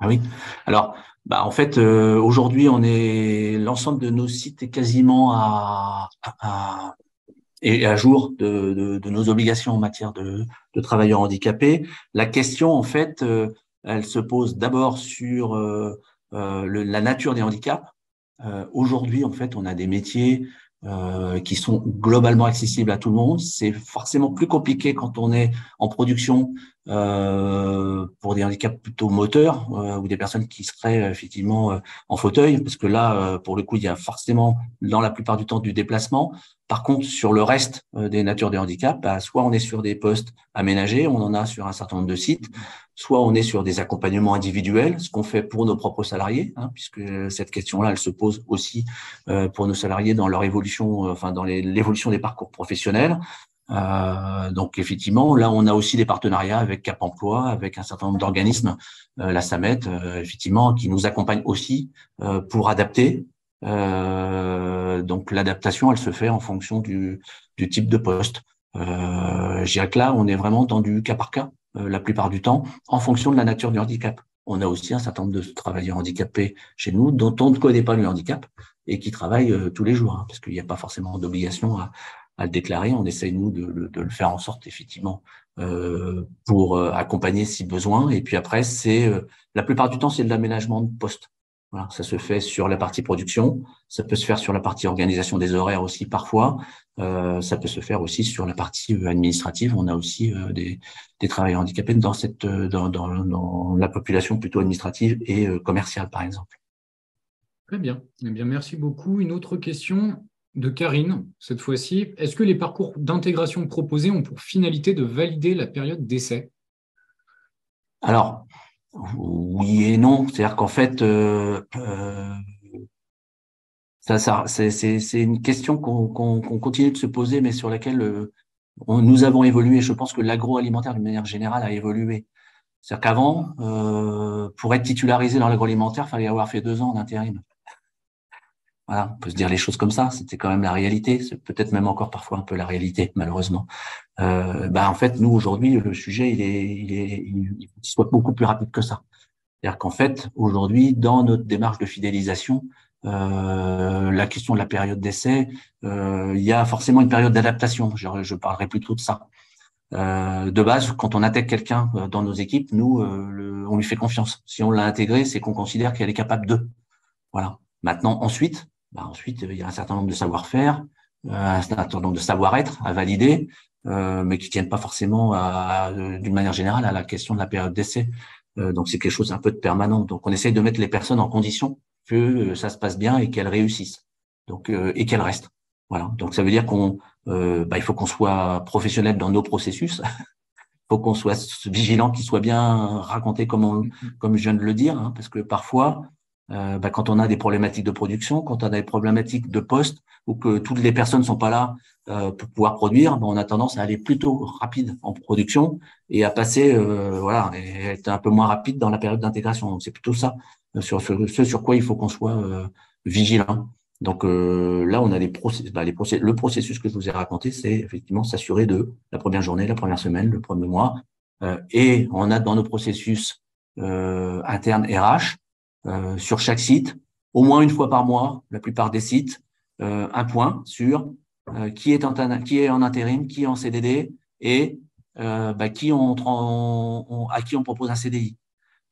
[SPEAKER 5] Ah oui. Alors, en fait, aujourd'hui, l'ensemble de nos sites est quasiment et à jour de nos obligations en matière de travailleurs handicapés. La question, en fait, elle se pose d'abord sur la nature des handicaps. Aujourd'hui, en fait, on a des métiers qui sont globalement accessibles à tout le monde. C'est forcément plus compliqué quand on est en production pour des handicaps plutôt moteurs ou des personnes qui seraient effectivement en fauteuil, parce que là, pour le coup, il y a forcément, dans la plupart du temps, du déplacement. Par contre, sur le reste des natures des handicaps, soit on est sur des postes aménagés, on en a sur un certain nombre de sites, soit on est sur des accompagnements individuels, ce qu'on fait pour nos propres salariés, puisque cette question-là, elle se pose aussi pour nos salariés dans leur évolution, dans l'évolution des parcours professionnels. Donc effectivement, là, on a aussi des partenariats avec Cap Emploi, avec un certain nombre d'organismes, la SAMET, effectivement, qui nous accompagnent aussi pour adapter. Donc l'adaptation, elle se fait en fonction du type de poste. Je dirais que là, on est vraiment dans du cas par cas la plupart du temps, en fonction de la nature du handicap. On a aussi un certain nombre de travailleurs handicapés chez nous dont on ne connaît pas le handicap et qui travaillent tous les jours, parce qu'il n'y a pas forcément d'obligation à le déclarer. On essaye, nous, de le faire en sorte, effectivement, pour accompagner si besoin. Et puis après, la plupart du temps, c'est de l'aménagement de poste. Voilà, ça se fait sur la partie production, ça peut se faire sur la partie organisation des horaires aussi parfois, ça peut se faire aussi sur la partie administrative. On a aussi des travailleurs handicapés dans la population plutôt administrative et commerciale, par exemple.
[SPEAKER 1] Très bien. Eh bien, merci beaucoup. Une autre question de Karine, cette fois-ci. Est-ce que les parcours d'intégration proposés ont pour finalité de valider la période d'essai?
[SPEAKER 5] Alors, oui et non. C'est-à-dire qu'en fait, c'est une question qu'on continue de se poser, mais sur laquelle nous avons évolué. Je pense que l'agroalimentaire, d'une manière générale, a évolué. C'est-à-dire qu'avant, pour être titularisé dans l'agroalimentaire, il fallait avoir fait 2 ans d'intérim. Voilà, on peut se dire les choses comme ça. C'était quand même la réalité. C'est peut-être même encore parfois un peu la réalité, malheureusement. En fait, nous, aujourd'hui, le sujet, il soit beaucoup plus rapide que ça. C'est-à-dire qu'en fait, aujourd'hui, dans notre démarche de fidélisation, la question de la période d'essai, il y a forcément une période d'adaptation. Je parlerai plutôt de ça. De base, quand on intègre quelqu'un dans nos équipes, nous, on lui fait confiance. Si on l'a intégré, c'est qu'on considère qu'elle est capable de. Voilà. Maintenant, ensuite, il y a un certain nombre de savoir-faire, un certain nombre de savoir-être à valider, mais qui tiennent pas forcément d'une manière générale à la question de la période d'essai. Donc, c'est quelque chose un peu de permanent. Donc, on essaye de mettre les personnes en condition que ça se passe bien et qu'elles réussissent. Donc, et qu'elles restent. Voilà. Donc, ça veut dire il faut qu'on soit professionnel dans nos processus. Il faut qu'on soit vigilant, qu'il soit bien raconté comme je viens de le dire, parce que parfois, quand on a des problématiques de production, quand on a des problématiques de poste, ou que toutes les personnes sont pas là pour pouvoir produire, on a tendance à aller plutôt rapide en production et à passer, et être un peu moins rapide dans la période d'intégration. Donc c'est plutôt ça, ce sur quoi il faut qu'on soit vigilant. Donc là, on a le processus que je vous ai raconté, c'est effectivement s'assurer de la première journée, la première semaine, le premier mois, et on a dans nos processus internes RH. Sur chaque site, au moins une fois par mois, la plupart des sites, un point sur qui est en intérim, qui est en CDD et à qui on propose un CDI.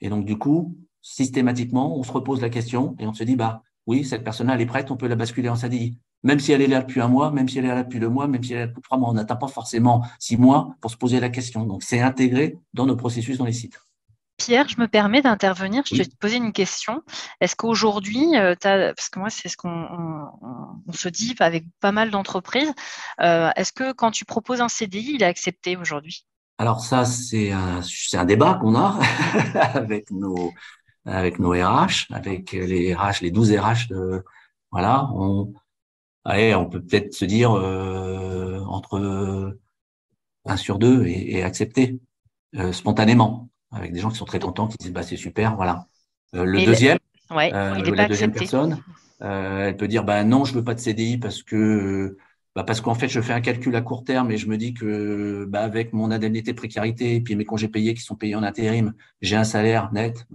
[SPEAKER 5] Et donc, du coup, systématiquement, on se repose la question et on se dit, oui, cette personne-là, elle est prête, on peut la basculer en CDI. Même si elle est là depuis 1 mois, même si elle est là depuis 2 mois, même si elle est là depuis 3 mois, on n'atteint pas forcément 6 mois pour se poser la question. Donc, c'est intégré dans nos processus dans les sites.
[SPEAKER 2] Pierre, je me permets d'intervenir. Je
[SPEAKER 5] Oui.
[SPEAKER 2] vais te poser une question. Est-ce qu'aujourd'hui, parce que moi, c'est ce qu'on se dit avec pas mal d'entreprises, est-ce que quand tu proposes un CDI, il est accepté aujourd'hui?
[SPEAKER 5] Alors ça, c'est un débat qu'on a avec nos RH, avec les RH, les 12 RH voilà, allez, on peut peut-être se dire entre 1 sur 2 et accepter spontanément, avec des gens qui sont très contents, qui disent bah c'est super, voilà. Le
[SPEAKER 2] Mais
[SPEAKER 5] deuxième,
[SPEAKER 2] ouais, il n'est pas
[SPEAKER 5] la deuxième
[SPEAKER 2] accepté.
[SPEAKER 5] personne, elle peut dire bah non, je veux pas de CDI parce qu'en fait je fais un calcul à court terme et je me dis que bah avec mon indemnité de précarité et puis mes congés payés qui sont payés en intérim, j'ai un salaire net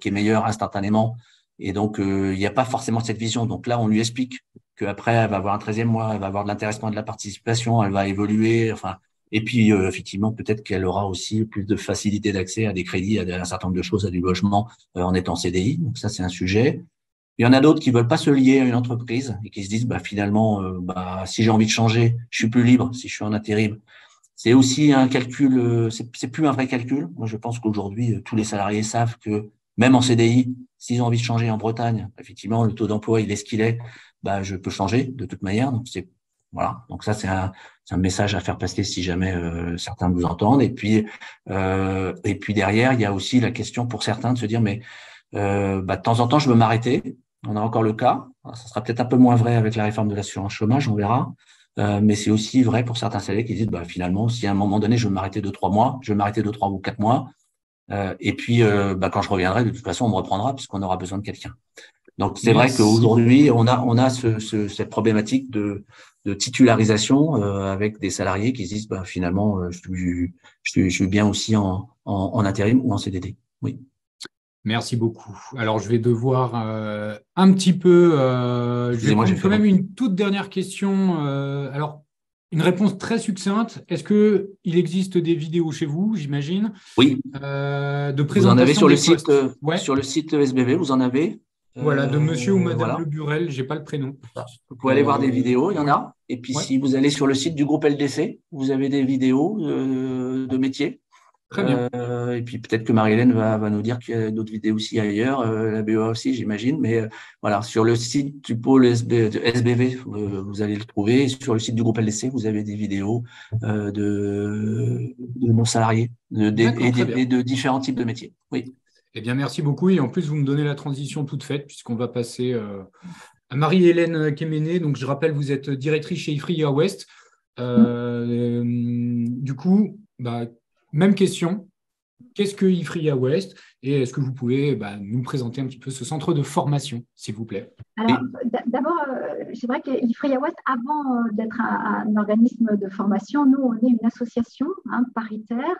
[SPEAKER 5] qui est meilleur instantanément et donc il n'y a pas forcément cette vision. Donc là on lui explique qu'après elle va avoir un 13e mois, elle va avoir de l'intéressement, de la participation, elle va évoluer, enfin. Et puis, effectivement, peut-être qu'elle aura aussi plus de facilité d'accès à des crédits, à un certain nombre de choses, à du logement en étant CDI. Donc ça, c'est un sujet. Il y en a d'autres qui veulent pas se lier à une entreprise et qui se disent, bah finalement, si j'ai envie de changer, je suis plus libre si je suis en intérim. C'est aussi un calcul, c'est plus un vrai calcul. Moi, je pense qu'aujourd'hui, tous les salariés savent que même en CDI, s'ils ont envie de changer en Bretagne, effectivement, le taux d'emploi, il est ce qu'il est, bah je peux changer de toute manière. Donc c'est voilà. Donc ça, c'est un message à faire passer si jamais certains nous entendent. Et puis derrière, il y a aussi la question pour certains de se dire, mais de temps en temps, je veux m'arrêter. On a encore le cas. Ça sera peut-être un peu moins vrai avec la réforme de l'assurance chômage, on verra. Mais c'est aussi vrai pour certains salariés qui disent, finalement, si à un moment donné, je veux m'arrêter 2-3 mois, je vais m'arrêter 2-3 ou 4 mois. Et puis, quand je reviendrai, de toute façon, on me reprendra puisqu'on aura besoin de quelqu'un. Donc, c'est vrai qu'aujourd'hui, on a cette problématique de titularisation avec des salariés qui se disent, finalement, je suis bien aussi en intérim ou en CDD. Oui.
[SPEAKER 1] Merci beaucoup. Alors, je vais devoir un petit peu… je vais prendre quand même une toute dernière question. Alors, une réponse très succincte. Est-ce qu'il existe des vidéos chez vous, j'imagine?
[SPEAKER 5] Oui.
[SPEAKER 1] De présentation
[SPEAKER 5] vous en avez sur
[SPEAKER 1] des
[SPEAKER 5] le site,
[SPEAKER 1] ouais.
[SPEAKER 5] Sur le site SBV, vous en avez.
[SPEAKER 1] Voilà, de monsieur ou madame
[SPEAKER 5] voilà.
[SPEAKER 1] Le Burel, j'ai pas le prénom.
[SPEAKER 5] Vous pouvez aller voir des vidéos, il y en a. Et puis, si vous allez sur le site du groupe LDC, vous avez des vidéos de métiers.
[SPEAKER 1] Très bien.
[SPEAKER 5] Et puis, peut-être que Marie-Hélène va nous dire qu'il y a d'autres vidéos aussi ailleurs, la BOA aussi, j'imagine. Mais voilà, sur le site du pôle SBV, vous allez le trouver. Et sur le site du groupe LDC, vous avez des vidéos de nos salariés et de différents types de métiers. Oui.
[SPEAKER 1] Eh bien, merci beaucoup. Et en plus, vous me donnez la transition toute faite, puisqu'on va passer à Marie-Hélène Kéméné. Donc, je rappelle, vous êtes directrice chez Ifria West. Du coup, même question. Qu'est-ce que Ifria West? Et est-ce que vous pouvez nous présenter un petit peu ce centre de formation, s'il vous plaît?
[SPEAKER 3] Alors, d'abord, c'est vrai qu'Ifria West, avant d'être un organisme de formation, nous, on est une association paritaire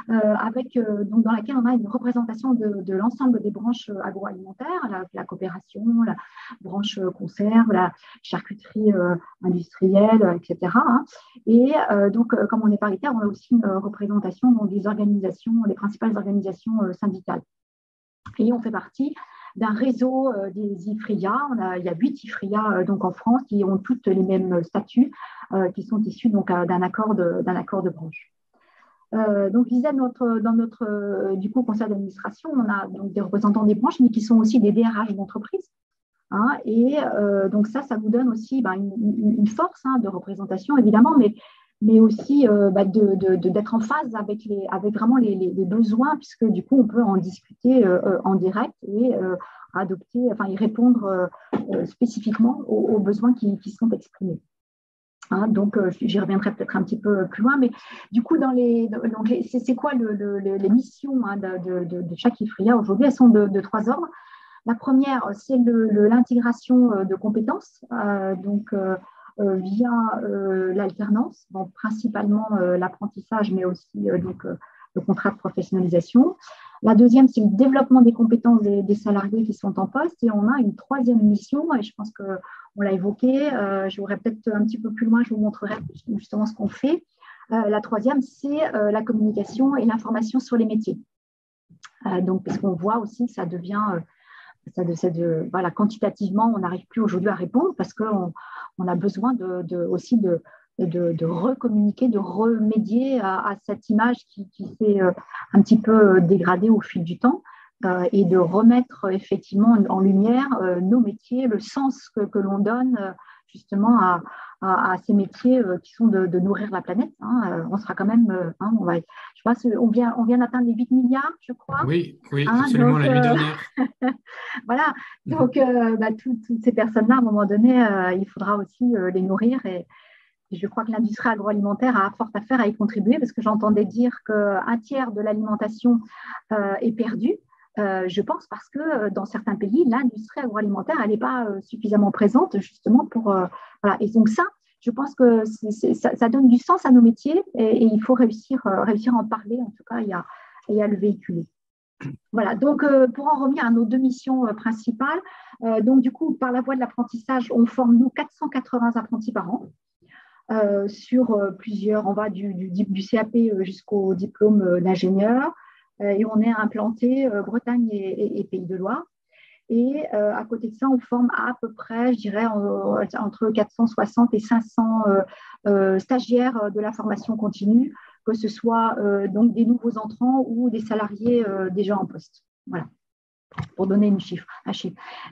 [SPEAKER 3] donc dans laquelle on a une représentation de l'ensemble des branches agroalimentaires, la coopération, la branche conserve, la charcuterie industrielle, etc. Et donc, comme on est paritaire, on a aussi une représentation des organisations, les principales organisations syndicales. Et on fait partie d'un réseau des IFRIA. Il y a 8 IFRIA donc en France qui ont toutes les mêmes statuts, qui sont issus donc d'un accord de branche. Donc, je disais, dans notre du coup, conseil d'administration, on a donc des représentants des branches, mais qui sont aussi des DRH d'entreprise. Et donc ça vous donne aussi une force de représentation, évidemment, mais aussi d'être en phase avec vraiment les besoins, puisque du coup, on peut en discuter en direct et y répondre spécifiquement aux besoins qui sont exprimés. Donc, j'y reviendrai peut-être un petit peu plus loin, mais du coup, c'est quoi les missions de chaque IFRIA aujourd'hui? Elles sont de 3 ordres. La première, c'est l'intégration de compétences, via l'alternance, donc principalement l'apprentissage, mais aussi le contrat de professionnalisation. La deuxième, c'est le développement des compétences des salariés qui sont en poste. Et on a une troisième mission, et je pense qu'on l'a évoqué, je voudrais peut-être un petit peu plus loin, je vous montrerai justement ce qu'on fait. La troisième, c'est la communication et l'information sur les métiers. Donc, parce qu'on voit aussi que ça devient… quantitativement, on n'arrive plus aujourd'hui à répondre parce qu'on a besoin aussi de de recommuniquer, de remédier à cette image qui s'est un petit peu dégradée au fil du temps et de remettre effectivement en lumière nos métiers, le sens que l'on donne justement à ces métiers qui sont de nourrir la planète. On sera quand même, je pense, on vient d'atteindre les 8 milliards, je crois.
[SPEAKER 1] Oui, absolument, donc, la nuit dernière.
[SPEAKER 3] Voilà, donc toutes ces personnes-là, à un moment donné, il faudra aussi les nourrir et je crois que l'industrie agroalimentaire a fort à faire à y contribuer parce que j'entendais dire qu'un tiers de l'alimentation est perdu. Je pense parce que dans certains pays, l'industrie agroalimentaire, elle n'est pas suffisamment présente justement pour… voilà. Et donc ça, je pense que ça donne du sens à nos métiers et il faut réussir à en parler, en tout cas, et à le véhiculer. Voilà, donc pour en revenir à nos deux missions principales, donc du coup, par la voie de l'apprentissage, on forme nous 480 apprentis par an. Sur plusieurs, on va du CAP jusqu'au diplôme d'ingénieur et on est implanté Bretagne et Pays de Loire. Et à côté de ça, on forme à peu près, je dirais, entre 460 et 500 stagiaires de la formation continue, que ce soit donc des nouveaux entrants ou des salariés déjà en poste. Voilà, pour donner un chiffre.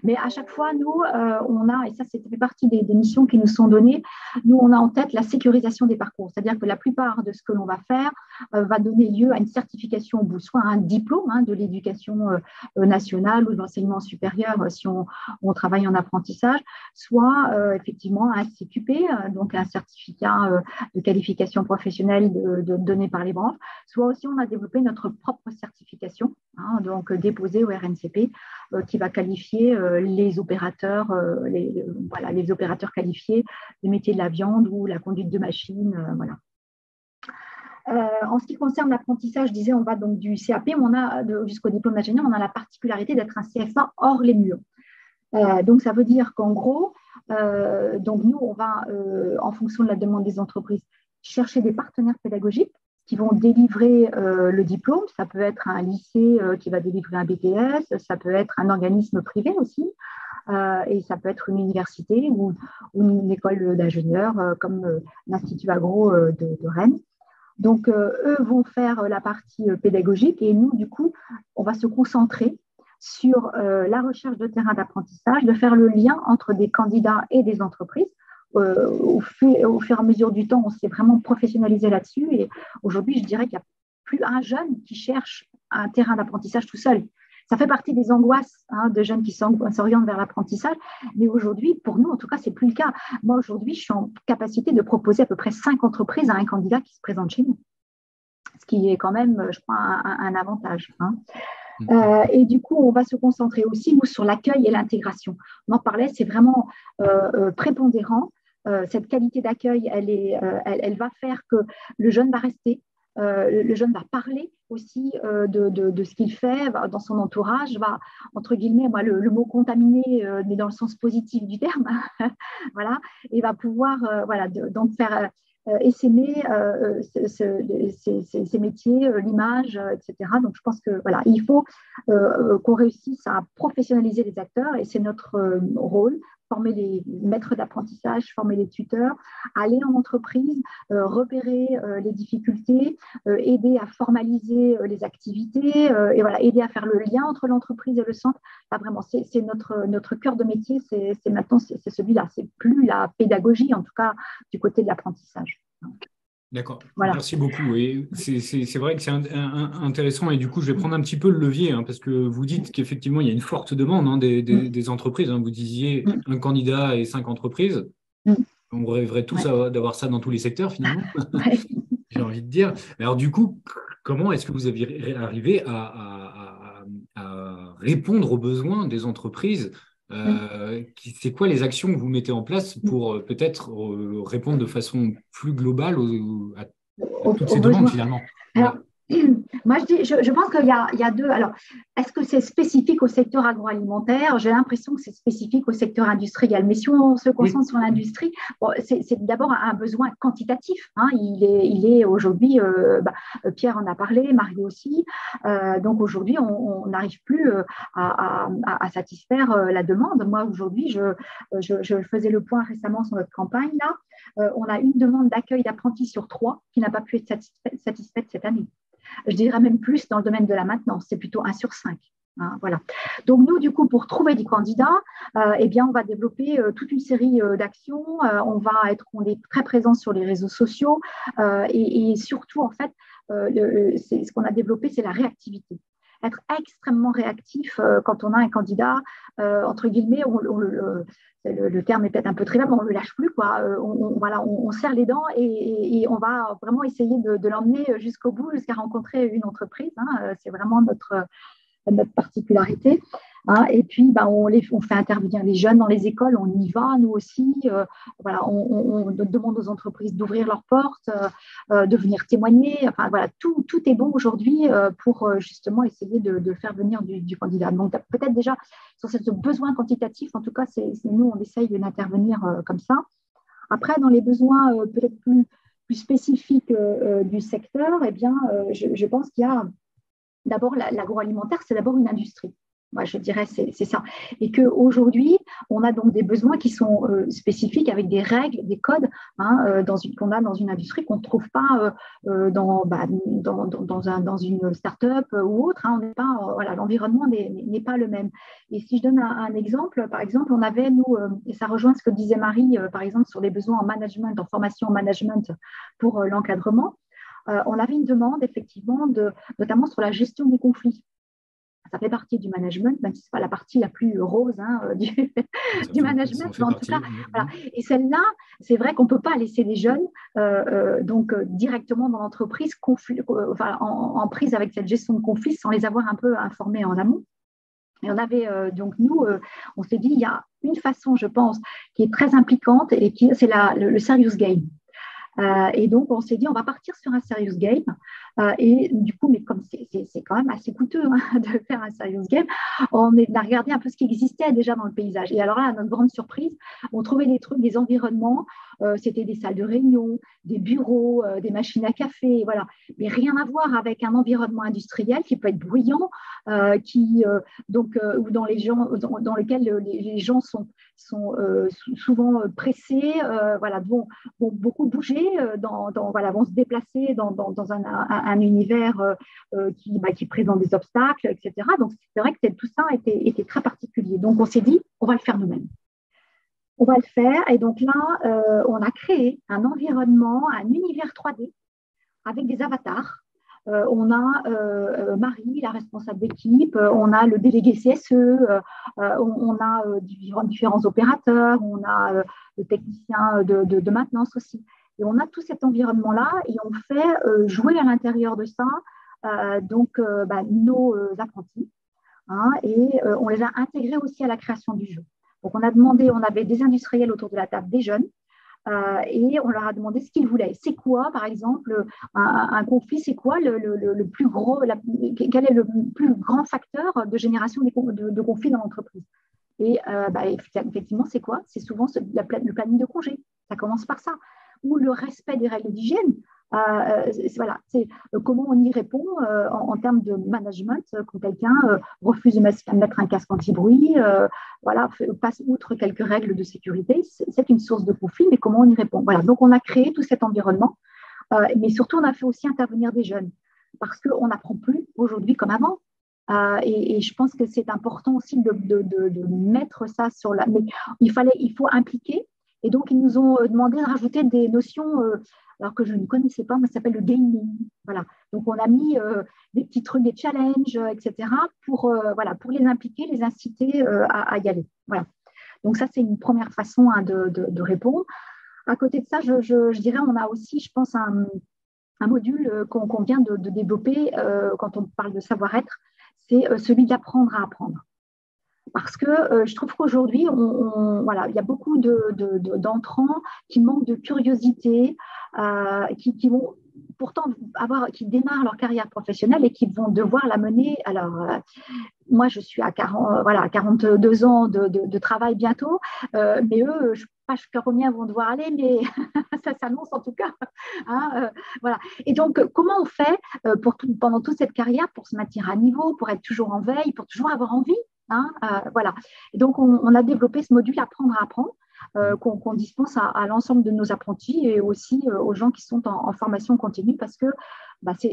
[SPEAKER 3] Mais à chaque fois, nous, on a, et ça, fait partie des missions qui nous sont données, nous, on a en tête la sécurisation des parcours. C'est-à-dire que la plupart de ce que l'on va faire va donner lieu à une certification au bout, soit à un diplôme de l'éducation nationale ou de l'enseignement supérieur si on travaille en apprentissage, soit effectivement un CQP, donc un certificat de qualification professionnelle donné par les branches, soit aussi on a développé notre propre certification, donc déposée au RNCP, qui va qualifier les opérateurs, les opérateurs qualifiés du métier de la viande ou la conduite de machine. Voilà. En ce qui concerne l'apprentissage, je disais, on va donc du CAP, mais on a jusqu'au diplôme d'ingénieur, on a la particularité d'être un CFA hors les murs. Donc, ça veut dire qu'en gros, donc nous, on va, en fonction de la demande des entreprises, chercher des partenaires pédagogiques qui vont délivrer le diplôme. Ça peut être un lycée qui va délivrer un BTS, ça peut être un organisme privé aussi, et ça peut être une université ou une école d'ingénieurs comme l'Institut Agro de Rennes. Donc, eux vont faire la partie pédagogique et nous, du coup, on va se concentrer sur la recherche de terrain d'apprentissage, de faire le lien entre des candidats et des entreprises. Au fur et à mesure du temps, on s'est vraiment professionnalisé là-dessus et aujourd'hui, je dirais qu'il n'y a plus un jeune qui cherche un terrain d'apprentissage tout seul. Ça fait partie des angoisses de jeunes qui s'orientent vers l'apprentissage, mais aujourd'hui, pour nous, en tout cas, ce n'est plus le cas. Moi, aujourd'hui, je suis en capacité de proposer à peu près 5 entreprises à un candidat qui se présente chez nous, ce qui est quand même, je crois, un avantage. Et du coup, on va se concentrer aussi, nous, sur l'accueil et l'intégration. On en parlait, c'est vraiment prépondérant. Cette qualité d'accueil, elle va faire que le jeune va rester, le jeune va parler aussi de ce qu'il fait dans son entourage, va, entre guillemets, le mot contaminé, mais dans le sens positif du terme, voilà, et va pouvoir donc faire essaimer ces métiers, l'image, etc. Donc, je pense que voilà, il faut qu'on réussisse à professionnaliser les acteurs et c'est notre rôle, former les maîtres d'apprentissage, former les tuteurs, aller en entreprise, repérer les difficultés, aider à formaliser les activités et voilà, aider à faire le lien entre l'entreprise et le centre. Là, vraiment, c'est notre cœur de métier, c'est maintenant c'est celui-là, c'est plus la pédagogie, en tout cas du côté de l'apprentissage.
[SPEAKER 1] D'accord, voilà. Merci beaucoup. Et c'est vrai que c'est intéressant et du coup, je vais prendre un petit peu le levier parce que vous dites qu'effectivement, il y a une forte demande des entreprises. Vous disiez un candidat et 5 entreprises. On rêverait tous d'avoir ça dans tous les secteurs finalement, j'ai envie de dire. Mais alors du coup, comment est-ce que vous avez arrivé à répondre aux besoins des entreprises ? C'est quoi les actions que vous mettez en place pour peut-être répondre de façon plus globale à toutes ces demandes finalement?
[SPEAKER 3] Alors, moi, je pense qu'il y a deux. Alors, est-ce que c'est spécifique au secteur agroalimentaire? J'ai l'impression que c'est spécifique au secteur industriel. Mais si on se concentre sur l'industrie, bon, c'est d'abord un besoin quantitatif. Il est aujourd'hui, Pierre en a parlé, Marie aussi. Donc aujourd'hui, on n'arrive plus à satisfaire la demande. Moi, aujourd'hui, je faisais le point récemment sur notre campagne là. on a une demande d'accueil d'apprentis sur 3 qui n'a pas pu être satisfaite cette année. Je dirais même plus dans le domaine de la maintenance, c'est plutôt 1 sur 5. Hein, voilà. Donc nous, du coup, pour trouver des candidats, on va développer toute une série d'actions. On est très présent sur les réseaux sociaux et surtout, en fait, ce qu'on a développé, c'est la réactivité. Être extrêmement réactif quand on a un candidat, entre guillemets, le terme est peut-être un peu trivial, mais on ne le lâche plus, quoi. On serre les dents et on va vraiment essayer de l'emmener jusqu'au bout, jusqu'à rencontrer une entreprise. Hein. C'est vraiment notre particularité. Hein. Et puis, on fait intervenir les jeunes dans les écoles, on y va, nous aussi. On demande aux entreprises d'ouvrir leurs portes, de venir témoigner. Enfin, voilà, tout est bon aujourd'hui pour justement essayer de faire venir du candidat. Donc, peut-être déjà, sur ce besoin quantitatif, en tout cas, nous, on essaye d'intervenir comme ça. Après, dans les besoins peut-être plus spécifiques du secteur, je pense qu'il y a d'abord, l'agroalimentaire, c'est d'abord une industrie. Moi, je dirais c'est ça. Et qu'aujourd'hui, on a donc des besoins qui sont spécifiques avec des règles, des codes qu'on a dans une industrie qu'on ne trouve pas dans une start-up ou autre. Hein. On n'est pas, l'environnement n'est pas le même. Et si je donne un exemple, par exemple, on avait, nous, et ça rejoint ce que disait Marie, par exemple, sur les besoins en management, en formation en management pour l'encadrement. On avait une demande, effectivement, notamment sur la gestion des conflits. Ça fait partie du management, même si ce n'est pas la partie la plus rose du management. Mais en tout cas, voilà. Et celle-là, c'est vrai qu'on ne peut pas laisser les jeunes directement dans l'entreprise en prise avec cette gestion de conflits sans les avoir un peu informés en amont. Et on avait, on s'est dit, il y a une façon, je pense, qui est très impliquante, et c'est le serious game. Et donc, on s'est dit, on va partir sur un serious game. Et du coup, mais comme c'est quand même assez coûteux de faire un serious game, on a regardé un peu ce qui existait déjà dans le paysage. Et alors là, à notre grande surprise, on trouvait des environnements, c'était des salles de réunion, des bureaux, des machines à café, voilà. Mais rien à voir avec un environnement industriel qui peut être bruyant, ou dans lesquels les gens sont souvent pressés, vont beaucoup bouger, vont se déplacer dans un univers qui présente des obstacles, etc. Donc, c'est vrai que tout ça était très particulier. Donc, on s'est dit, on va le faire nous-mêmes. On va le faire. Et donc là, on a créé un environnement, un univers 3D avec des avatars. On a Marie, la responsable d'équipe, on a le délégué CSE, on a différents opérateurs, on a le technicien de maintenance aussi. Et on a tout cet environnement-là et on fait jouer à l'intérieur de ça nos apprentis. Et on les a intégrés aussi à la création du jeu. Donc, on avait des industriels autour de la table, des jeunes, et on leur a demandé ce qu'ils voulaient. C'est quoi, par exemple, un conflit, c'est quoi le plus gros, quel est le plus grand facteur de génération de conflits dans l'entreprise? Et effectivement, c'est quoi? C'est souvent le planning de congé. Ça commence par ça. Ou le respect des règles d'hygiène. C'est comment on y répond en termes de management quand quelqu'un refuse de mettre un casque anti-bruit, passe outre quelques règles de sécurité. C'est une source de conflit, mais comment on y répond? Voilà. Donc, on a créé tout cet environnement, mais surtout, on a fait aussi intervenir des jeunes parce qu'on n'apprend plus aujourd'hui comme avant. Et je pense que c'est important aussi de mettre ça sur la… Mais il faut impliquer. Et donc, ils nous ont demandé de rajouter des notions, alors que je ne connaissais pas, mais ça s'appelle le gaming. Voilà. Donc, on a mis des petits trucs, des challenges, etc., pour les impliquer, les inciter à y aller. Voilà. Donc, ça, c'est une première façon de répondre. À côté de ça, je dirais, on a aussi, je pense, un module qu'on vient de développer quand on parle de savoir-être, c'est celui d'apprendre à apprendre. Parce que je trouve qu'aujourd'hui, il y a beaucoup d'entrants qui manquent de curiosité, qui vont pourtant qui démarrent leur carrière professionnelle et qui vont devoir la mener. Alors, moi, je suis à 42 ans de travail bientôt, mais eux, je ne sais pas jusqu'à combien vont devoir aller, mais ça s'annonce en tout cas. Voilà. Et donc, comment on fait pendant toute cette carrière pour se maintenir à niveau, pour être toujours en veille, pour toujours avoir envie? Voilà. Et donc, on a développé ce module Apprendre à apprendre qu'on dispense à l'ensemble de nos apprentis et aussi aux gens qui sont en formation continue parce que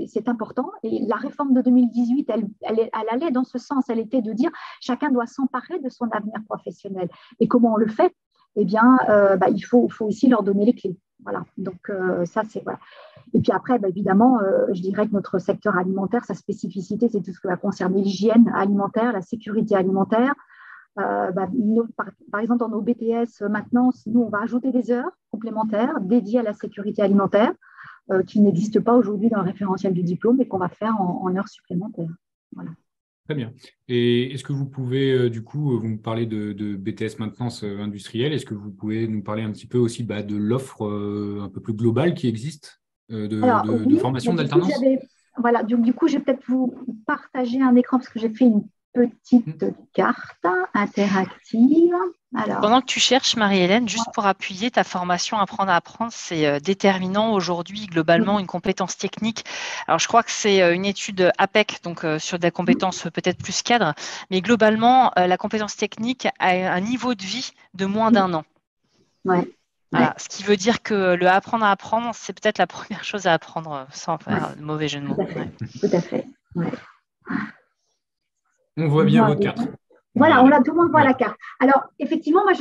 [SPEAKER 3] c'est important. Et la réforme de 2018, elle allait dans ce sens. Elle était de dire chacun doit s'emparer de son avenir professionnel. Et comment on le fait? Eh bien, il faut aussi leur donner les clés. Voilà. Donc, ça, c'est… Voilà. Et puis après, évidemment, je dirais que notre secteur alimentaire, sa spécificité, c'est tout ce qui va concerner l'hygiène alimentaire, la sécurité alimentaire. Par exemple, dans nos BTS maintenant, nous, on va ajouter des heures complémentaires dédiées à la sécurité alimentaire qui n'existent pas aujourd'hui dans le référentiel du diplôme et qu'on va faire en heures supplémentaires. Voilà.
[SPEAKER 1] Très bien. Et est-ce que vous pouvez, du coup, vous me parlez de BTS maintenance industrielle, est-ce que vous pouvez nous parler un petit peu aussi de l'offre un peu plus globale qui existe de formation d'alternance?
[SPEAKER 3] Voilà, du coup, je vais peut-être vous partager un écran parce que j'ai fait une petite carte interactive. Alors,
[SPEAKER 2] pendant que tu cherches, Marie-Hélène, juste pour appuyer ta formation Apprendre à apprendre, c'est déterminant aujourd'hui, globalement, une compétence technique. Alors, je crois que c'est une étude APEC, donc sur des compétences peut-être plus cadres, mais globalement, la compétence technique a un niveau de vie de moins d'1 an.
[SPEAKER 3] Ouais.
[SPEAKER 2] Voilà, ce qui veut dire que le apprendre à apprendre, c'est peut-être la première chose à apprendre sans faire de mauvais jeu de mots.
[SPEAKER 3] Tout à fait. Ouais.
[SPEAKER 1] On voit bien votre carte.
[SPEAKER 3] Voilà, tout le monde voit la carte. Alors, effectivement, moi,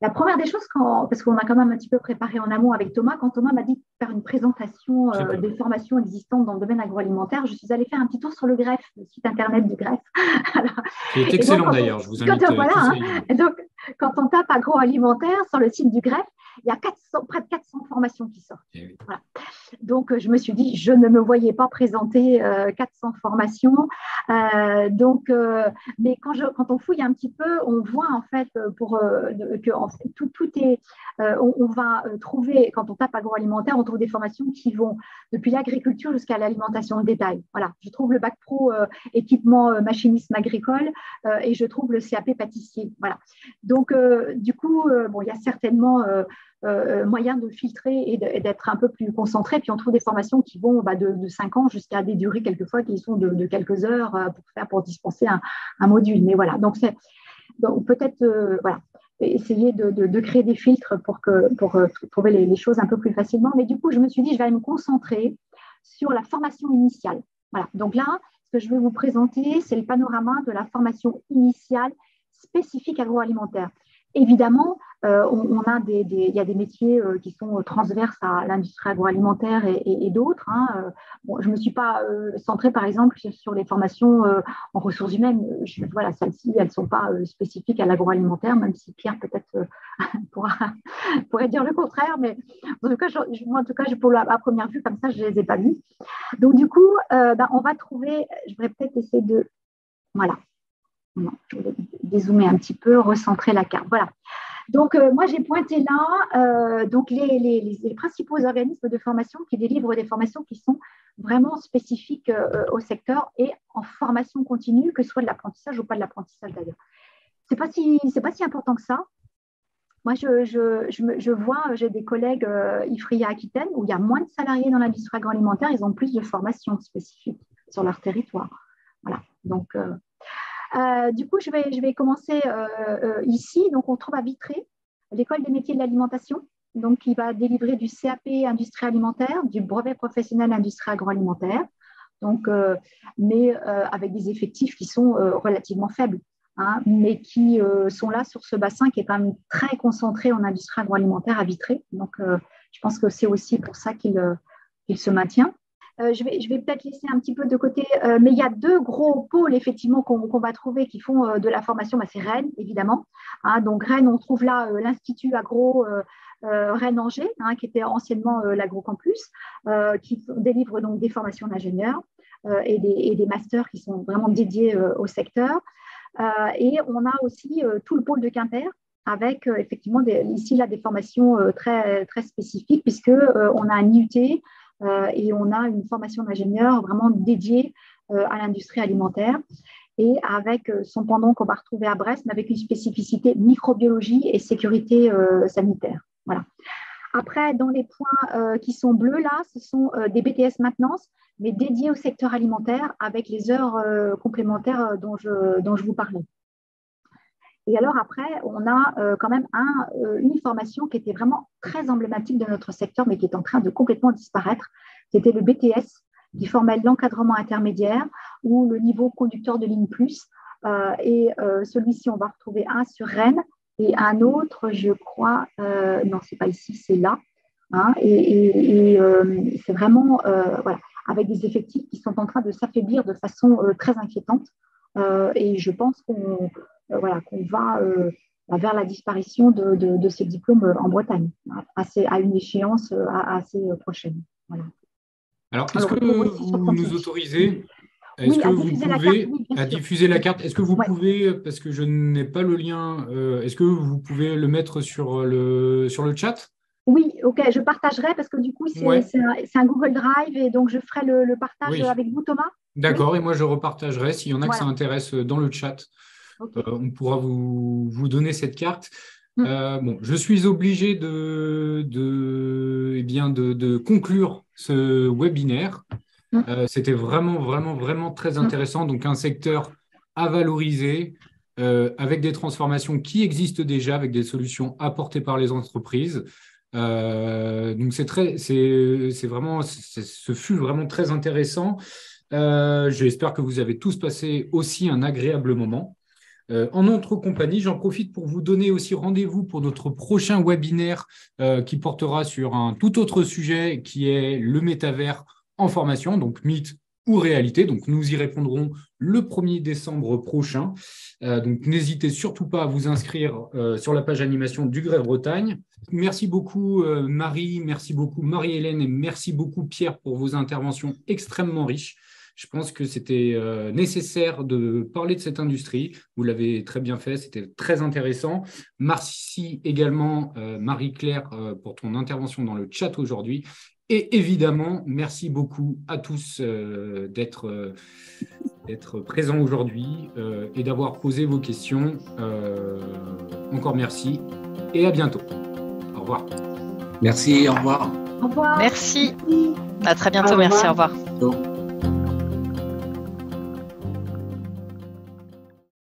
[SPEAKER 3] la première des choses, parce qu'on a quand même un petit peu préparé en amont avec Thomas, quand Thomas m'a dit de faire une présentation des formations existantes dans le domaine agroalimentaire, je suis allée faire un petit tour sur le GREF, le site internet du GREF.
[SPEAKER 1] C'est excellent d'ailleurs, je vous invite tous à y aller.
[SPEAKER 3] Donc, quand on tape agroalimentaire sur le site du GREF, il y a près de 400 formations qui sortent.
[SPEAKER 1] Oui.
[SPEAKER 3] Voilà. Donc, je me suis dit, je ne me voyais pas présenter 400 formations. Mais quand on fouille un petit peu, on voit en fait que en fait, tout est… on va trouver, quand on tape agroalimentaire, on trouve des formations qui vont depuis l'agriculture jusqu'à l'alimentation de détail. Voilà, je trouve le bac pro équipement machinisme agricole et je trouve le CAP pâtissier. Voilà. Donc, du coup, il y a certainement… moyen de filtrer et d'être un peu plus concentré. Puis on trouve des formations qui vont de 5 ans jusqu'à des durées quelquefois qui sont de quelques heures pour dispenser un module. Mais voilà, donc peut-être essayer de créer des filtres pour trouver les choses un peu plus facilement. Mais du coup, je me suis dit, je vais me concentrer sur la formation initiale. Voilà, donc là, ce que je vais vous présenter, c'est le panorama de la formation initiale spécifique agroalimentaire. Évidemment, il y a des métiers qui sont transverses à l'industrie agroalimentaire et d'autres. Je ne me suis pas centrée, par exemple, sur les formations en ressources humaines. Voilà, celles-ci, elles ne sont pas spécifiques à l'agroalimentaire, même si Pierre peut-être pourrait dire le contraire. Mais en tout cas, pour la première vue, comme ça, je ne les ai pas vues. Donc, du coup, on va trouver… Je vais peut-être essayer de… Voilà. Non, je vais dézoomer un petit peu, recentrer la carte. Voilà. Donc, moi, j'ai pointé là donc les principaux organismes de formation qui délivrent des formations qui sont vraiment spécifiques au secteur et en formation continue, que ce soit de l'apprentissage ou pas de l'apprentissage d'ailleurs. C'est pas si important que ça. Moi, je vois, j'ai des collègues IFRIA Aquitaine où il y a moins de salariés dans l'industrie agroalimentaire, ils ont plus de formations spécifiques sur leur territoire. Voilà. Donc, du coup, je vais commencer ici. Donc, on trouve à Vitré l'école des métiers de l'alimentation, donc qui va délivrer du CAP industrie alimentaire, du brevet professionnel industrie agroalimentaire, donc, mais avec des effectifs qui sont relativement faibles, mais qui sont là sur ce bassin qui est quand même très concentré en industrie agroalimentaire à Vitré. Donc, je pense que c'est aussi pour ça qu'il se maintient. Je vais peut-être laisser un petit peu de côté, mais il y a 2 gros pôles effectivement qu'on va trouver qui font de la formation. C'est Rennes, évidemment. Donc Rennes, on trouve là l'Institut Agro Rennes-Angers, qui était anciennement l'Agrocampus, qui délivre donc des formations d'ingénieurs et des masters qui sont vraiment dédiés au secteur. Et on a aussi tout le pôle de Quimper, avec effectivement ici des formations très, très spécifiques, puisqu'on a un IUT, et on a une formation d'ingénieur vraiment dédiée à l'industrie alimentaire et avec son pendant qu'on va retrouver à Brest, mais avec une spécificité microbiologie et sécurité sanitaire. Voilà. Après, dans les points qui sont bleus là, ce sont des BTS maintenance, mais dédiés au secteur alimentaire avec les heures complémentaires dont je vous parlais. Et alors après, on a quand même une formation qui était vraiment très emblématique de notre secteur, mais qui est en train de complètement disparaître. C'était le BTS, qui formait l'encadrement intermédiaire ou le niveau conducteur de ligne plus. Celui-ci, on va retrouver un sur Rennes et un autre, je crois, non, c'est pas ici, c'est là. Hein, c'est vraiment voilà, avec des effectifs qui sont en train de s'affaiblir de façon très inquiétante. Et je pense qu'on va vers la disparition de ces diplômes en Bretagne, à une échéance assez prochaine. Voilà.
[SPEAKER 1] Alors, est-ce que vous nous autorisez
[SPEAKER 3] à
[SPEAKER 1] diffuser la carte? Est-ce que vous pouvez, parce que je n'ai pas le lien, est-ce que vous pouvez le mettre sur le chat?
[SPEAKER 3] Oui, ok, je partagerai parce que du coup, c'est un Google Drive et donc je ferai le partage avec vous, Thomas.
[SPEAKER 1] D'accord, et moi je repartagerai. S'il y en a que ça intéresse dans le chat, on pourra vous donner cette carte. Je suis obligé de conclure ce webinaire. C'était vraiment très intéressant. Donc, un secteur à valoriser avec des transformations qui existent déjà, avec des solutions apportées par les entreprises. Donc, ce fut vraiment très intéressant. J'espère que vous avez tous passé aussi un agréable moment. En notre compagnie, j'en profite pour vous donner aussi rendez-vous pour notre prochain webinaire qui portera sur un tout autre sujet qui est le métavers en formation, donc mythe ou réalité. Donc, nous y répondrons le 1er décembre prochain. Donc, n'hésitez surtout pas à vous inscrire sur la page animation du Grève Bretagne. Merci beaucoup Marie, merci beaucoup Marie-Hélène et merci beaucoup Pierre pour vos interventions extrêmement riches. Je pense que c'était nécessaire de parler de cette industrie. Vous l'avez très bien fait, c'était très intéressant. Merci également Marie-Claire pour ton intervention dans le chat aujourd'hui. Et évidemment, merci beaucoup à tous d'être présents aujourd'hui et d'avoir posé vos questions. Encore merci et à bientôt. Au revoir.
[SPEAKER 5] Merci, au revoir.
[SPEAKER 3] Au revoir.
[SPEAKER 2] Merci. À très bientôt, merci, au revoir.